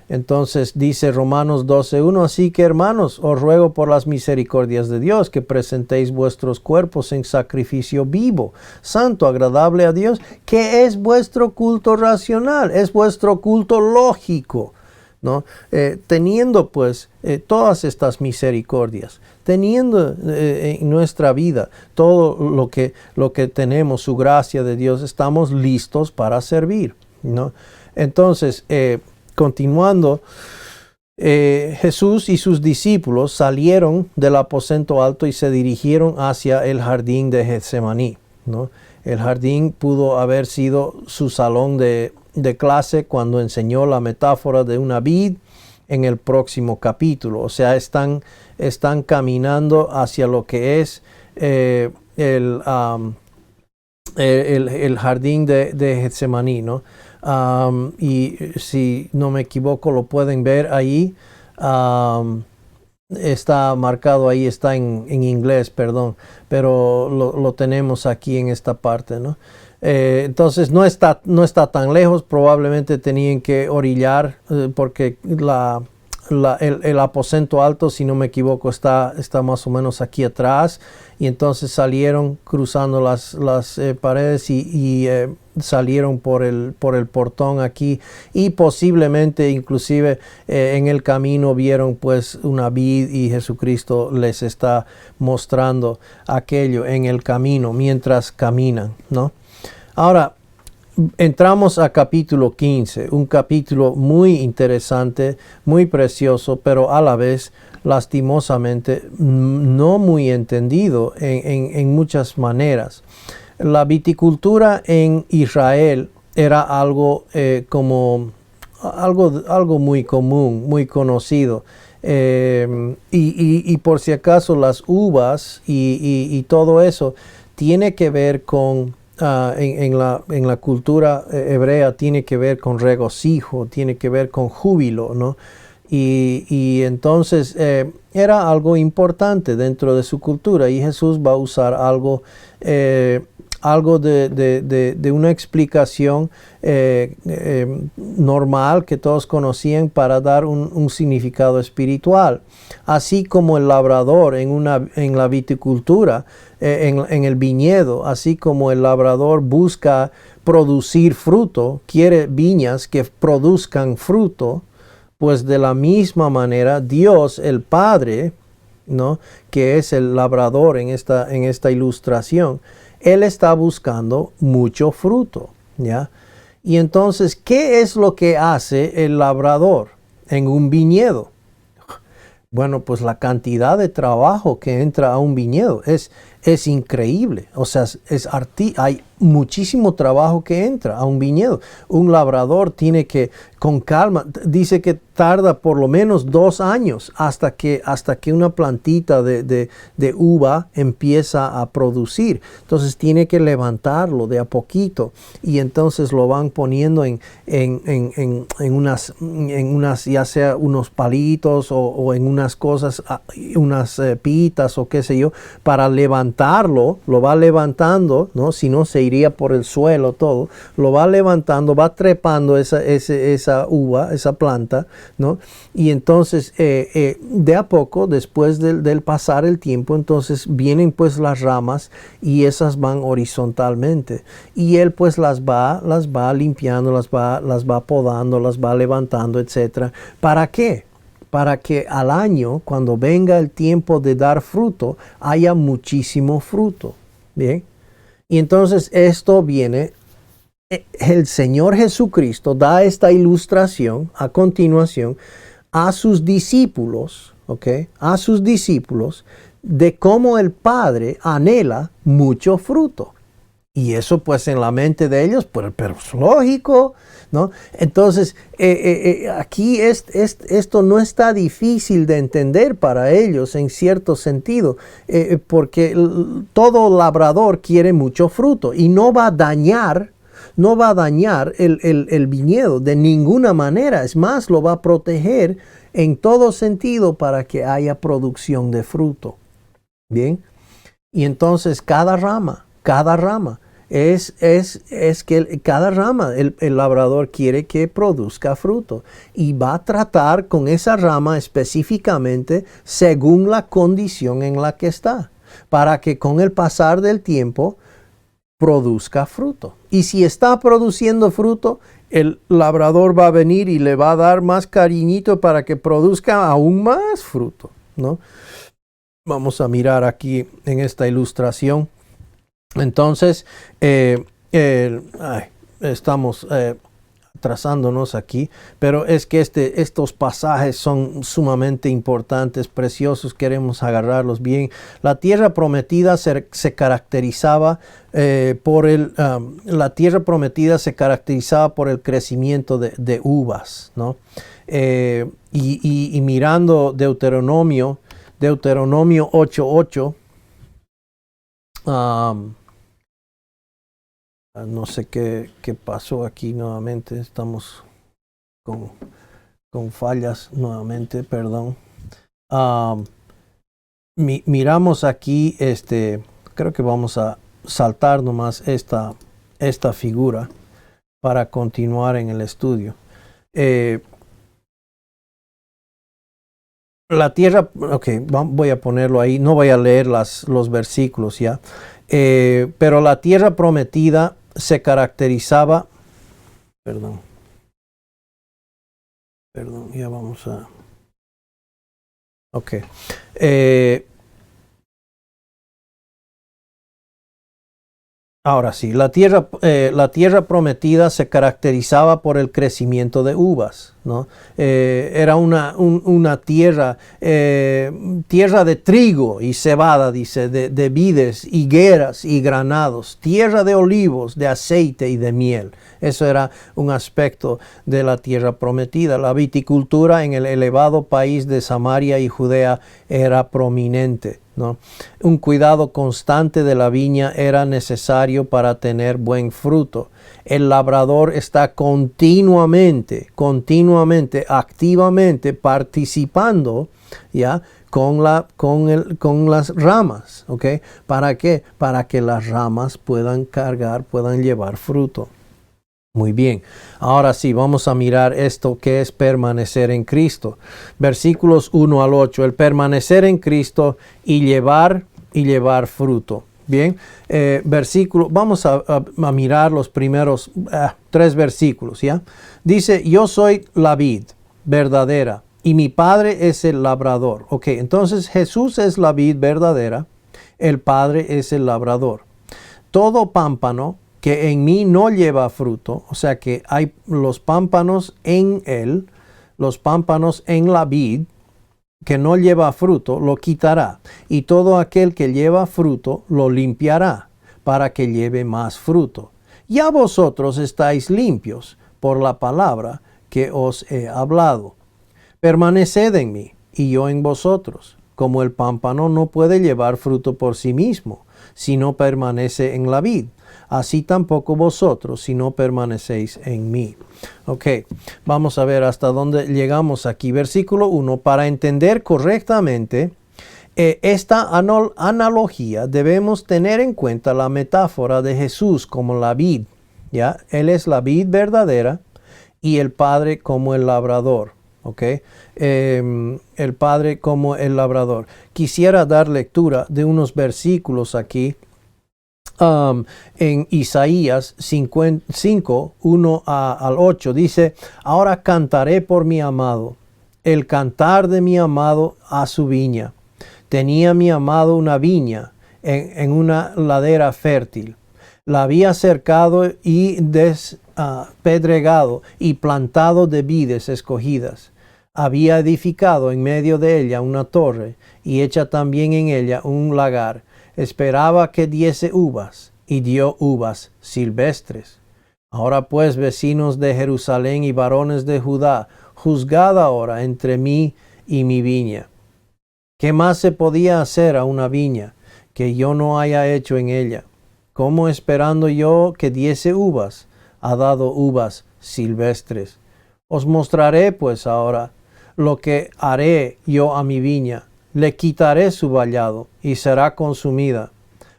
Entonces dice Romanos 12:1, así que hermanos, os ruego por las misericordias de Dios que presentéis vuestros cuerpos en sacrificio vivo, santo, agradable a Dios, que es vuestro culto racional, es vuestro culto lógico, ¿no? Teniendo pues todas estas misericordias, teniendo en nuestra vida todo lo que tenemos, su gracia de Dios, estamos listos para servir, ¿no? Entonces, continuando, Jesús y sus discípulos salieron del aposento alto y se dirigieron hacia el jardín de Getsemaní, ¿no? El jardín pudo haber sido su salón de clase cuando enseñó la metáfora de una vid en el próximo capítulo. O sea, están caminando hacia lo que es el jardín de Getsemaní, ¿no? Y si no me equivoco, lo pueden ver ahí. Está marcado ahí, está en inglés, perdón, pero lo tenemos aquí en esta parte, ¿no? Entonces no está tan lejos. Probablemente tenían que orillar porque el aposento alto, si no me equivoco, está más o menos aquí atrás, y entonces salieron cruzando las paredes y salieron por el portón aquí, y posiblemente inclusive en el camino vieron pues una vid, y Jesucristo les está mostrando aquello en el camino mientras caminan, ¿no? Ahora, entramos a capítulo 15, un capítulo muy interesante, muy precioso, pero a la vez lastimosamente no muy entendido en muchas maneras. La viticultura en Israel era algo algo muy común, muy conocido. Y por si acaso las uvas y todo eso tiene que ver con en la cultura hebrea, tiene que ver con regocijo, tiene que ver con júbilo, ¿no? Y entonces era algo importante dentro de su cultura, y Jesús va a usar algo de una explicación normal que todos conocían para dar un significado espiritual. Así como el labrador en la viticultura, en el viñedo, así como el labrador busca producir fruto, quiere viñas que produzcan fruto, pues de la misma manera Dios, el Padre, ¿no?, que es el labrador en esta ilustración, Él está buscando mucho fruto, ¿ya? Y entonces, ¿qué es lo que hace el labrador en un viñedo? Bueno, pues la cantidad de trabajo que entra a un viñedo es increíble. O sea, hay muchísimo trabajo que entra a un viñedo. Un labrador tiene que, con calma, dice que tarda por lo menos 2 años hasta que una plantita de uva empieza a producir. Entonces tiene que levantarlo de a poquito, y entonces lo van poniendo en unas, ya sea unos palitos o en unas cosas, unas pitas o qué sé yo, para levantarlo. Lo va levantando, ¿no? Si no, se iría por el suelo todo. Lo va levantando, va trepando esa uva, esa planta, ¿no? Y entonces de a poco, después del pasar el tiempo, entonces vienen pues las ramas, y esas van horizontalmente, y él pues las va limpiando, las va podando, las va levantando, etcétera. ¿Para qué? Para que al año, cuando venga el tiempo de dar fruto, haya muchísimo fruto. Bien. Y entonces esto viene, el Señor Jesucristo da esta ilustración a continuación a sus discípulos, ¿ok? A sus discípulos, de cómo el Padre anhela mucho fruto. Y eso pues en la mente de ellos, pero es lógico, ¿no? Entonces, aquí esto no está difícil de entender para ellos en cierto sentido, porque todo labrador quiere mucho fruto y no va a dañar el viñedo de ninguna manera. Es más, lo va a proteger en todo sentido para que haya producción de fruto. Bien. Y entonces cada rama, es que cada rama el labrador quiere que produzca fruto, y va a tratar con esa rama específicamente según la condición en la que está, para que con el pasar del tiempo produzca fruto. Y si está produciendo fruto, el labrador va a venir y le va a dar más cariñito para que produzca aún más fruto, ¿no? Vamos a mirar aquí en esta ilustración. Entonces, estamos atrasándonos aquí, pero es que estos pasajes son sumamente importantes, preciosos, queremos agarrarlos bien. La tierra prometida se caracterizaba por el crecimiento de uvas, ¿no? Y mirando Deuteronomio 8:8, no sé qué pasó aquí nuevamente. Estamos con fallas nuevamente, perdón. Miramos aquí, creo que vamos a saltar nomás esta figura para continuar en el estudio. La tierra, ok, voy a ponerlo ahí, no voy a leer los versículos ya. Pero la tierra prometida se caracterizaba, perdón, ya vamos a, ok. Ahora sí, la tierra prometida se caracterizaba por el crecimiento de uvas, ¿no? Era una tierra de trigo y cebada, dice, de vides, higueras y granados, tierra de olivos, de aceite y de miel. Eso era un aspecto de la tierra prometida. La viticultura en el elevado país de Samaria y Judea era prominente. ¿no? Un cuidado constante de la viña era necesario para tener buen fruto. El labrador está continuamente, activamente participando, ¿ya? Con las ramas, ¿ok? ¿Para qué? Para que las ramas puedan llevar fruto. Muy bien, ahora sí, vamos a mirar esto que es permanecer en Cristo. Versículos 1 al 8, el permanecer en Cristo y llevar fruto. Bien, vamos a mirar los primeros 3 versículos, ¿ya? Dice, yo soy la vid verdadera y mi Padre es el labrador. Ok, entonces Jesús es la vid verdadera, el Padre es el labrador. Todo pámpano que en mí no lleva fruto, o sea que hay los pámpanos en él, los pámpanos en la vid, que no lleva fruto, lo quitará. Y todo aquel que lleva fruto, lo limpiará, para que lleve más fruto. Ya vosotros estáis limpios por la palabra que os he hablado. Permaneced en mí, y yo en vosotros. Como el pámpano no puede llevar fruto por sí mismo, si no permanece en la vid, así tampoco vosotros, si no permanecéis en mí. Ok, vamos a ver hasta dónde llegamos aquí. Versículo 1, para entender correctamente esta analogía, debemos tener en cuenta la metáfora de Jesús como la vid. ¿Ya? Él es la vid verdadera y el Padre como el labrador. Okay. El Padre como el labrador. Quisiera dar lectura de unos versículos aquí en Isaías 5, 1 al 8. Dice, ahora cantaré por mi amado, el cantar de mi amado a su viña. Tenía mi amado una viña en una ladera fértil. La había cercado y despedregado y plantado de vides escogidas. Había edificado en medio de ella una torre y hecha también en ella un lagar. Esperaba que diese uvas y dio uvas silvestres. Ahora pues, vecinos de Jerusalén y varones de Judá, juzgad ahora entre mí y mi viña. ¿Qué más se podía hacer a una viña que yo no haya hecho en ella? ¿Cómo esperando yo que diese uvas, ha dado uvas silvestres? Os mostraré pues ahora lo que haré yo a mi viña. Le quitaré su vallado y será consumida.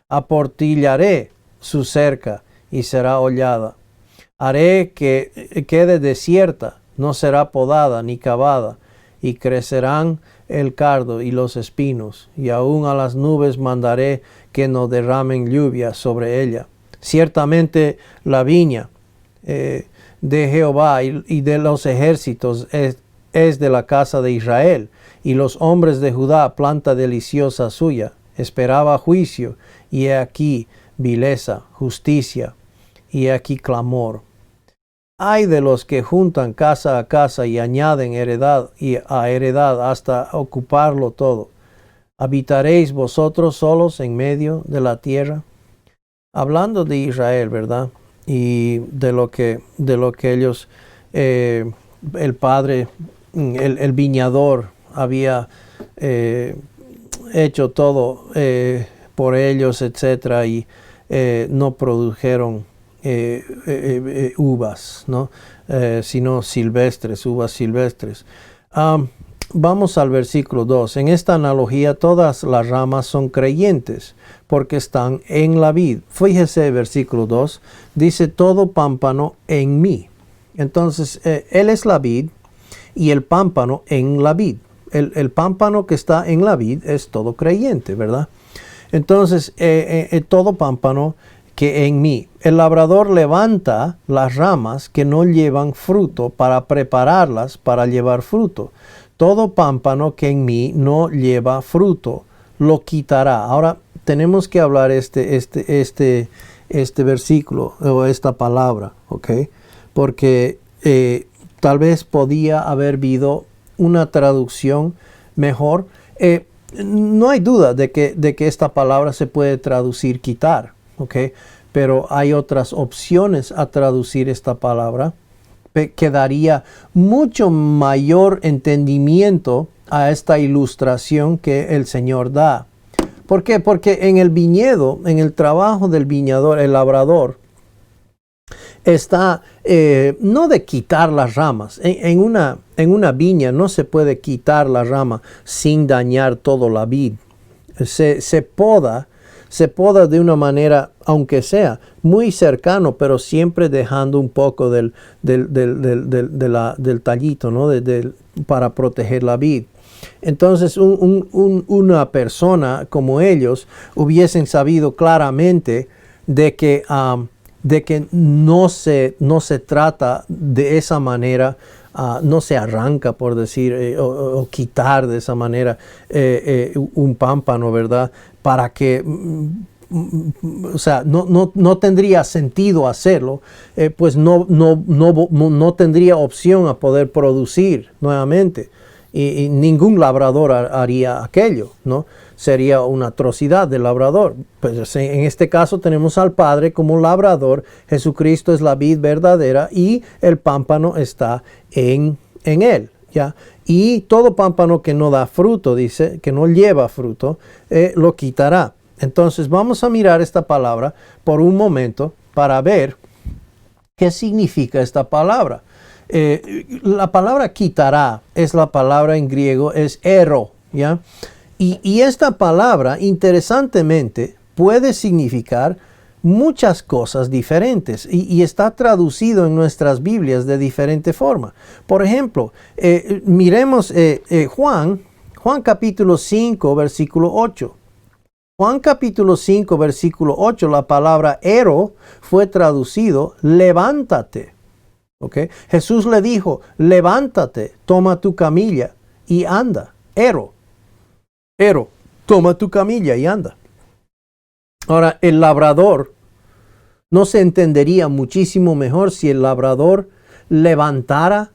Aportillaré su cerca y será hollada. Haré que quede desierta, no será podada ni cavada, y crecerán el cardo y los espinos, y aún a las nubes mandaré que no derramen lluvia sobre ella. Ciertamente la viña de Jehová y de los ejércitos es de la casa de Israel, y los hombres de Judá planta deliciosa suya. Esperaba juicio, y he aquí vileza, justicia, y he aquí clamor. Ay de los que juntan casa a casa y añaden heredad y a heredad hasta ocuparlo todo. ¿Habitaréis vosotros solos en medio de la tierra? Hablando de Israel, ¿verdad? Y de lo que ellos, el padre, el viñador había hecho todo por ellos, etcétera, y no produjeron uvas, ¿no? Sino silvestres, uvas silvestres. Vamos al versículo 2. En esta analogía todas las ramas son creyentes porque están en la vid. Fíjese, versículo 2, dice todo pámpano en mí. Entonces, él es la vid y el pámpano en la vid. El pámpano que está en la vid es todo creyente, ¿verdad? Entonces, todo pámpano que en mí. El labrador levanta las ramas que no llevan fruto para prepararlas para llevar fruto. Todo pámpano que en mí no lleva fruto, lo quitará. Ahora, tenemos que hablar este versículo o esta palabra, ¿ok? Porque tal vez podía haber habido una traducción mejor. No hay duda de que esta palabra se puede traducir quitar, ¿ok? Pero hay otras opciones a traducir esta palabra que daría mucho mayor entendimiento a esta ilustración que el Señor da. ¿Por qué? Porque en el viñedo, en el trabajo del viñador, el labrador, está no de quitar las ramas. En una viña no se puede quitar la rama sin dañar toda la vid. Se poda de una manera, aunque sea muy cercano, pero siempre dejando un poco del tallito, ¿no? Para proteger la vid. Entonces una persona como ellos hubiesen sabido claramente de que no se trata de esa manera, no se arranca, por decir, o quitar de esa manera un pámpano, ¿verdad? Para que, o sea, no tendría sentido hacerlo, pues no tendría opción a poder producir nuevamente. Y ningún labrador haría aquello, ¿no? Sería una atrocidad del labrador. Pues en este caso tenemos al Padre como labrador, Jesucristo es la vid verdadera y el pámpano está en él, ¿ya? Y todo pámpano que no da fruto, dice, que no lleva fruto, lo quitará. Entonces vamos a mirar esta palabra por un momento para ver qué significa esta palabra. La palabra quitará es la palabra en griego, es ero, ¿ya? Y esta palabra, interesantemente, puede significar muchas cosas diferentes y está traducido en nuestras Biblias de diferente forma. Por ejemplo, miremos Juan capítulo 5, versículo 8. Juan capítulo 5, versículo 8, la palabra ero fue traducido levántate. ¿Okay? Jesús le dijo, levántate, toma tu camilla y anda. Ero, toma tu camilla y anda. Ahora, el labrador no se entendería muchísimo mejor si el labrador levantara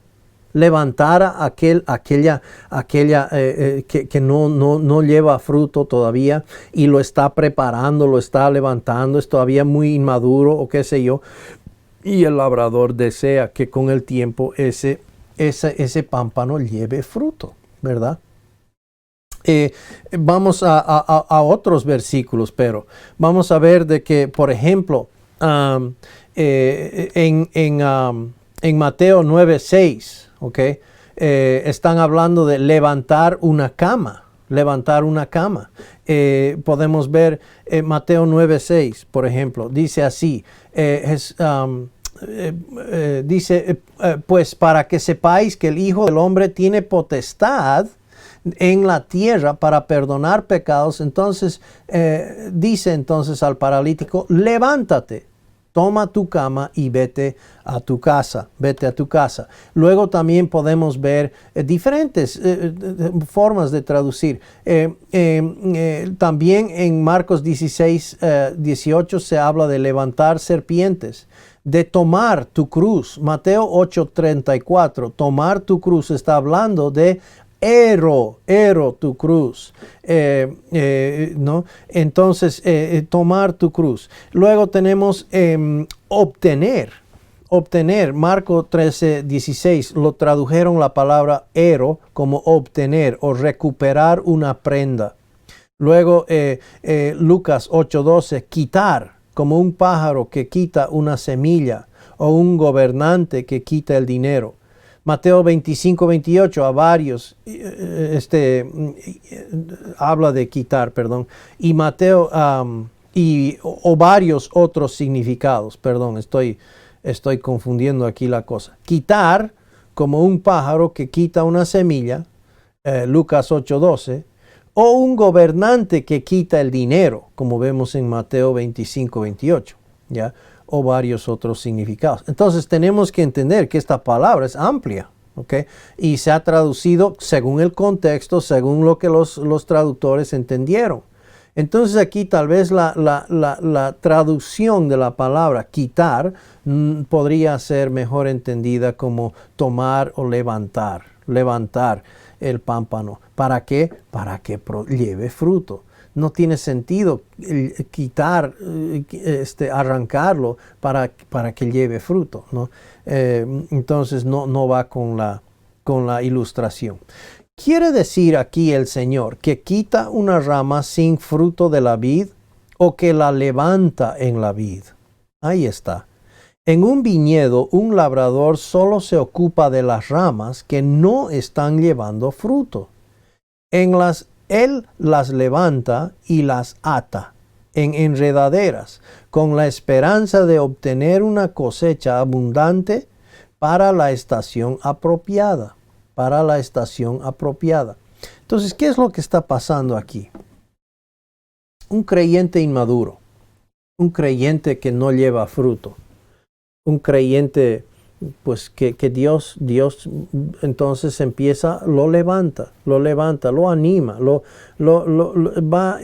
aquella que no lleva fruto todavía y lo está preparando, lo está levantando, es todavía muy inmaduro o qué sé yo. Y el labrador desea que con el tiempo ese pámpano lleve fruto, ¿verdad? Vamos a otros versículos, pero vamos a ver de que, por ejemplo, en Mateo 9:6, ¿okay? Están hablando de levantar una cama. Podemos ver Mateo 9:6, por ejemplo, dice así, dice, pues para que sepáis que el Hijo del Hombre tiene potestad en la tierra para perdonar pecados, entonces dice entonces al paralítico, levántate, toma tu cama y vete a tu casa. Luego también podemos ver diferentes formas de traducir. También en Marcos 16:18 se habla de levantar serpientes, de tomar tu cruz. Mateo 8:34, tomar tu cruz está hablando de ero tu cruz, ¿no? Entonces, tomar tu cruz. Luego tenemos obtener. Marcos 13:16 lo tradujeron la palabra ero como obtener o recuperar una prenda. Luego Lucas 8:12, quitar, como un pájaro que quita una semilla o un gobernante que quita el dinero. Mateo 25:28, a varios habla de quitar, perdón. Y Mateo o varios otros significados, perdón, estoy confundiendo aquí la cosa. Quitar, como un pájaro que quita una semilla, Lucas 8:12, o un gobernante que quita el dinero, como vemos en Mateo 25:28, ¿ya? O varios otros significados. Entonces tenemos que entender que esta palabra es amplia, ¿ok? Y se ha traducido según el contexto, según lo que los traductores entendieron. Entonces aquí tal vez la traducción de la palabra quitar podría ser mejor entendida como tomar o levantar el pámpano. ¿Para qué? Para que lleve fruto. No tiene sentido quitar, arrancarlo para que lleve fruto, ¿no? Entonces no va con la ilustración. ¿Quiere decir aquí el Señor que quita una rama sin fruto de la vid o que la levanta en la vid? Ahí está. En un viñedo, un labrador solo se ocupa de las ramas que no están llevando fruto. Él las levanta y las ata en enredaderas, con la esperanza de obtener una cosecha abundante para la estación apropiada. Para la estación apropiada. Entonces, ¿qué es lo que está pasando aquí? Un creyente inmaduro, un creyente que no lleva fruto, un creyente pues que Dios entonces lo levanta, lo anima, lo va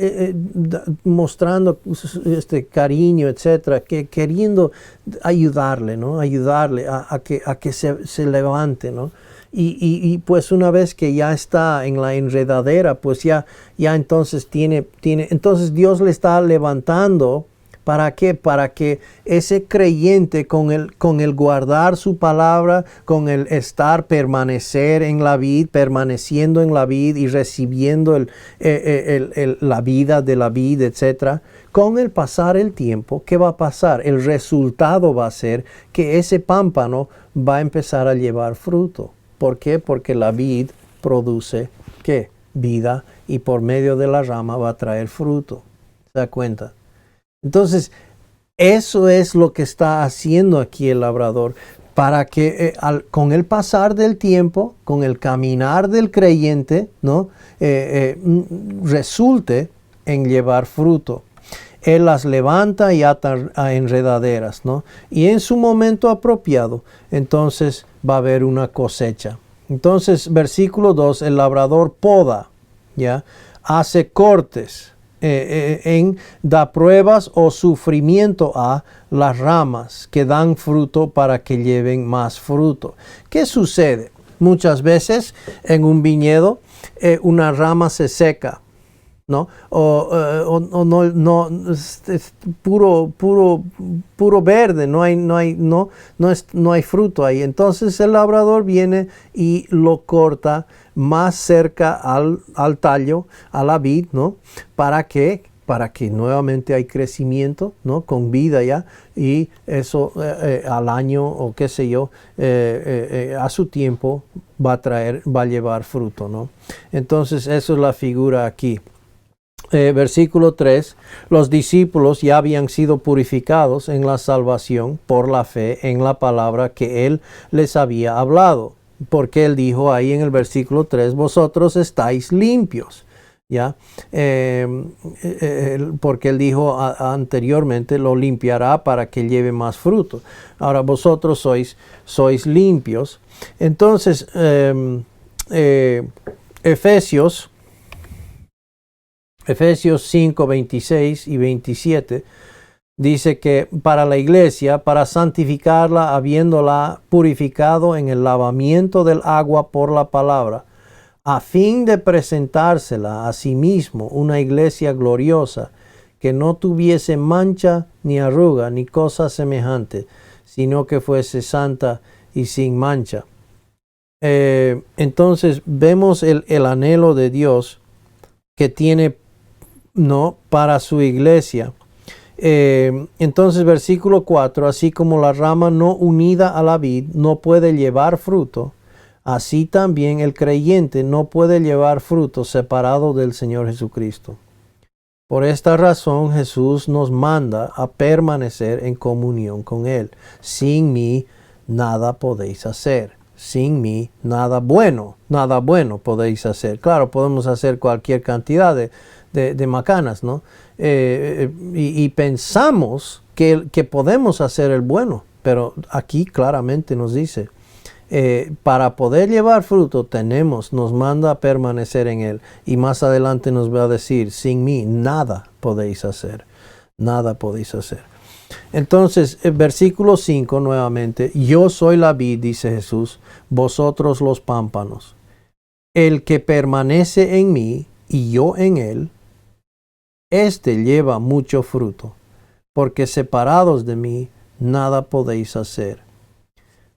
mostrando este cariño, etcétera, queriendo ayudarle, ¿no? Ayudarle a que se levante, ¿no? Y pues una vez que ya está en la enredadera, pues ya entonces entonces Dios le está levantando. ¿Para qué? Para que ese creyente con el guardar su palabra, con el permanecer en la vid, permaneciendo en la vid y recibiendo la vida de la vid, etc. Con el pasar el tiempo, ¿qué va a pasar? El resultado va a ser que ese pámpano va a empezar a llevar fruto. ¿Por qué? Porque la vid produce, ¿qué? Vida, y por medio de la rama va a traer fruto. ¿Se da cuenta? Entonces, eso es lo que está haciendo aquí el labrador, para que con el pasar del tiempo, con el caminar del creyente, ¿no? Resulte en llevar fruto. Él las levanta y ata a enredaderas, ¿no? Y en su momento apropiado, entonces va a haber una cosecha. Entonces, versículo 2, el labrador poda, ¿ya? Hace cortes, da pruebas o sufrimiento a las ramas que dan fruto para que lleven más fruto. ¿Qué sucede? Muchas veces en un viñedo una rama se seca, ¿no? O no es puro verde, no hay fruto ahí. Entonces el labrador viene y lo corta más cerca al tallo, a la vid, ¿no? ¿Para qué? Para que nuevamente hay crecimiento, ¿no? Con vida ya, y eso al año o qué sé yo, a su tiempo va a llevar fruto, ¿no? Entonces eso es la figura aquí. Versículo 3, los discípulos ya habían sido purificados en la salvación por la fe en la palabra que Él les había hablado. Porque Él dijo ahí en el versículo 3, vosotros estáis limpios. ¿Ya? Porque Él dijo anteriormente, lo limpiará para que lleve más fruto. Ahora vosotros sois limpios. Entonces, Efesios 5, 26 y 27 dice que para la iglesia, para santificarla, habiéndola purificado en el lavamiento del agua por la palabra, a fin de presentársela a sí mismo una iglesia gloriosa, que no tuviese mancha ni arruga ni cosa semejante, sino que fuese santa y sin mancha. Entonces vemos el anhelo de Dios que tiene, ¿no?, para su iglesia. Entonces versículo 4, así como la rama no unida a la vid no puede llevar fruto, así también el creyente no puede llevar fruto separado del Señor Jesucristo. Por esta razón Jesús nos manda a permanecer en comunión con Él. Sin mí nada podéis hacer. Sin mí nada bueno podéis hacer. Claro, podemos hacer cualquier cantidad de macanas, ¿no? Y pensamos que podemos hacer el bueno, pero aquí claramente nos dice, para poder llevar fruto nos manda a permanecer en Él. Y más adelante nos va a decir, sin mí nada podéis hacer. Nada podéis hacer. Entonces, versículo 5 nuevamente, yo soy la vid, dice Jesús, vosotros los pámpanos. El que permanece en mí y yo en él, éste lleva mucho fruto, porque separados de mí nada podéis hacer.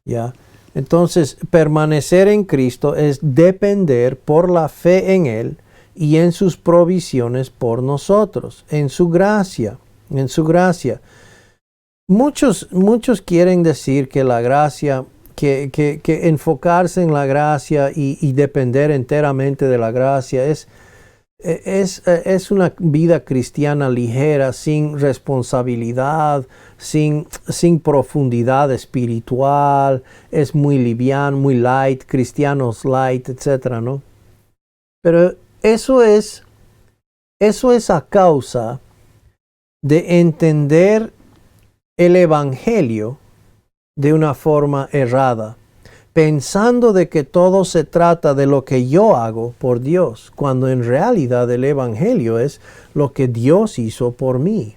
¿Ya? Entonces, permanecer en Cristo es depender por la fe en Él y en sus provisiones por nosotros, en su gracia, en su gracia. Muchos quieren decir que la gracia, que enfocarse en la gracia y depender enteramente de la gracia es una vida cristiana ligera, sin responsabilidad, sin profundidad espiritual, es muy liviano, muy light, cristianos light, etc., ¿no? Pero eso es a causa de entender el Evangelio de una forma errada, pensando de que todo se trata de lo que yo hago por Dios, cuando en realidad el Evangelio es lo que Dios hizo por mí.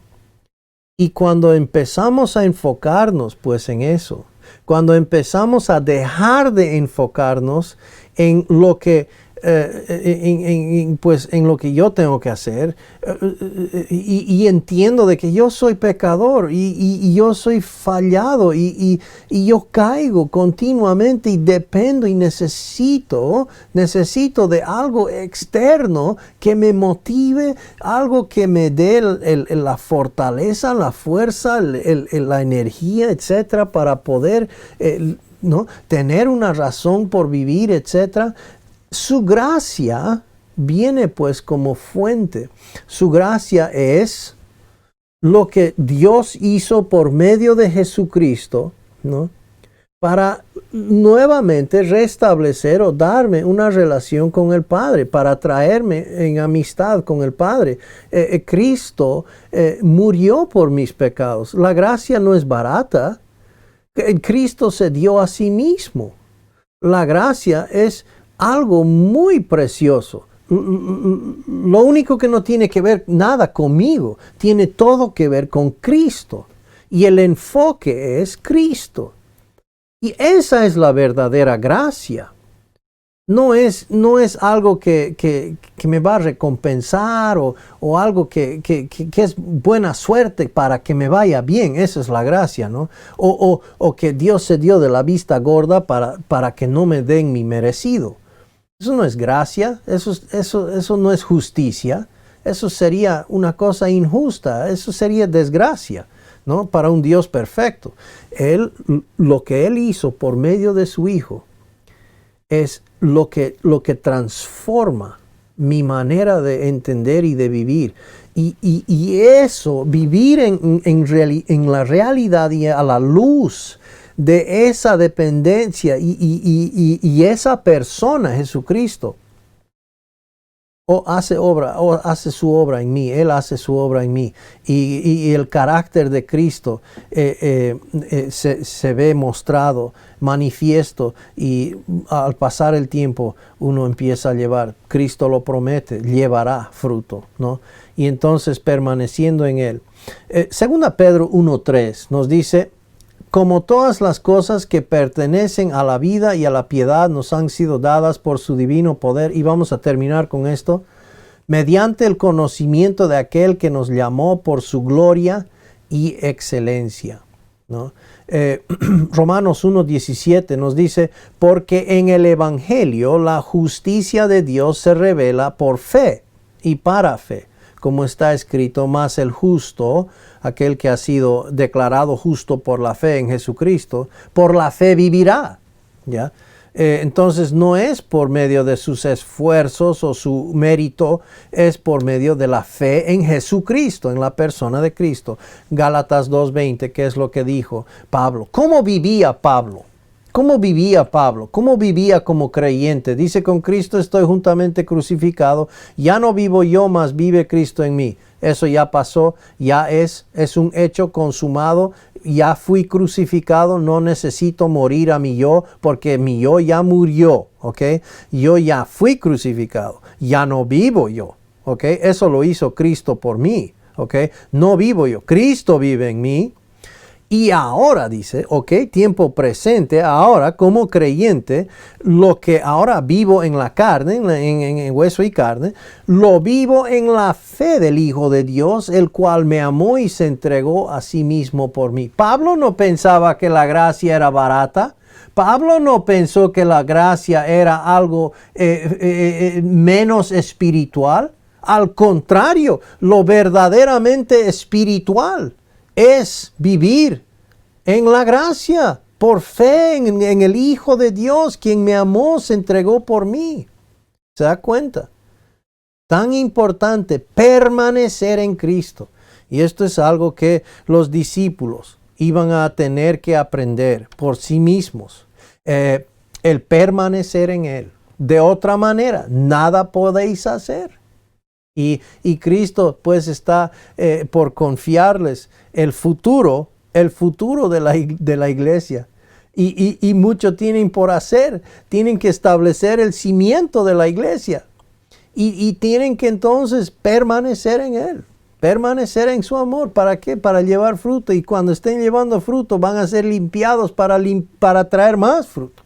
Y cuando empezamos a enfocarnos pues en eso, cuando empezamos a dejar de enfocarnos en lo que en lo que yo tengo que hacer y entiendo de que yo soy pecador y yo soy fallado y yo caigo continuamente y dependo y necesito de algo externo que me motive, algo que me dé la fortaleza, la fuerza, la energía, etcétera, para poder ¿no? tener una razón por vivir, etcétera. Su gracia viene pues como fuente. Su gracia es lo que Dios hizo por medio de Jesucristo, ¿no? Para nuevamente restablecer o darme una relación con el Padre, para traerme en amistad con el Padre. Cristo murió por mis pecados. La gracia no es barata. Cristo se dio a sí mismo. La gracia es algo muy precioso. Lo único que no tiene que ver nada conmigo, tiene todo que ver con Cristo. Y el enfoque es Cristo. Y esa es la verdadera gracia. No es algo que me va a recompensar o algo que es buena suerte para que me vaya bien. Esa es la gracia, ¿no? O que Dios se dio de la vista gorda para que no me den mi merecido. Eso no es gracia, eso no es justicia, eso sería una cosa injusta, eso sería desgracia, ¿no? Para un Dios perfecto. Lo que Él hizo por medio de su Hijo es lo que transforma mi manera de entender y de vivir. Y eso, vivir en la realidad y a la luz de esa dependencia y esa persona, Jesucristo, hace su obra en mí, Él hace su obra en mí. Y el carácter de Cristo se ve mostrado, manifiesto, y al pasar el tiempo uno empieza a llevar. Cristo lo promete, llevará fruto, ¿no? Y entonces permaneciendo en Él. Segunda Pedro 1:3 nos dice: como todas las cosas que pertenecen a la vida y a la piedad nos han sido dadas por su divino poder. Y vamos a terminar con esto. Mediante el conocimiento de aquel que nos llamó por su gloria y excelencia, ¿no? Romanos 1:17 nos dice: porque en el Evangelio la justicia de Dios se revela por fe y para fe. Como está escrito, más el justo, aquel que ha sido declarado justo por la fe en Jesucristo, por la fe vivirá. ¿Ya? Entonces no es por medio de sus esfuerzos o su mérito, es por medio de la fe en Jesucristo, en la persona de Cristo. Gálatas 2:20, ¿qué es lo que dijo Pablo? ¿Cómo vivía Pablo? ¿Cómo vivía Pablo? ¿Cómo vivía como creyente? Dice: con Cristo estoy juntamente crucificado, ya no vivo yo, mas vive Cristo en mí. Eso ya pasó, ya es un hecho consumado, ya fui crucificado, no necesito morir a mi yo, porque mi yo ya murió, ¿ok? Yo ya fui crucificado, ya no vivo yo, ¿ok? Eso lo hizo Cristo por mí, ¿ok? No vivo yo, Cristo vive en mí. Y ahora dice, ok, tiempo presente, ahora como creyente, lo que ahora vivo en la carne, en hueso y carne, lo vivo en la fe del Hijo de Dios, el cual me amó y se entregó a sí mismo por mí. Pablo no pensaba que la gracia era barata. Pablo no pensó que la gracia era algo menos espiritual. Al contrario, lo verdaderamente espiritual es vivir en la gracia, por fe en el Hijo de Dios, quien me amó, se entregó por mí. ¿Se da cuenta? Tan importante permanecer en Cristo. Y esto es algo que los discípulos iban a tener que aprender por sí mismos. El permanecer en Él. De otra manera, nada podéis hacer. Y Cristo pues está por confiarles el futuro de la iglesia. Y mucho tienen por hacer. Tienen que establecer el cimiento de la iglesia. Y tienen que entonces permanecer en Él. Permanecer en su amor. ¿Para qué? Para llevar fruto. Y cuando estén llevando fruto van a ser limpiados para traer más fruto.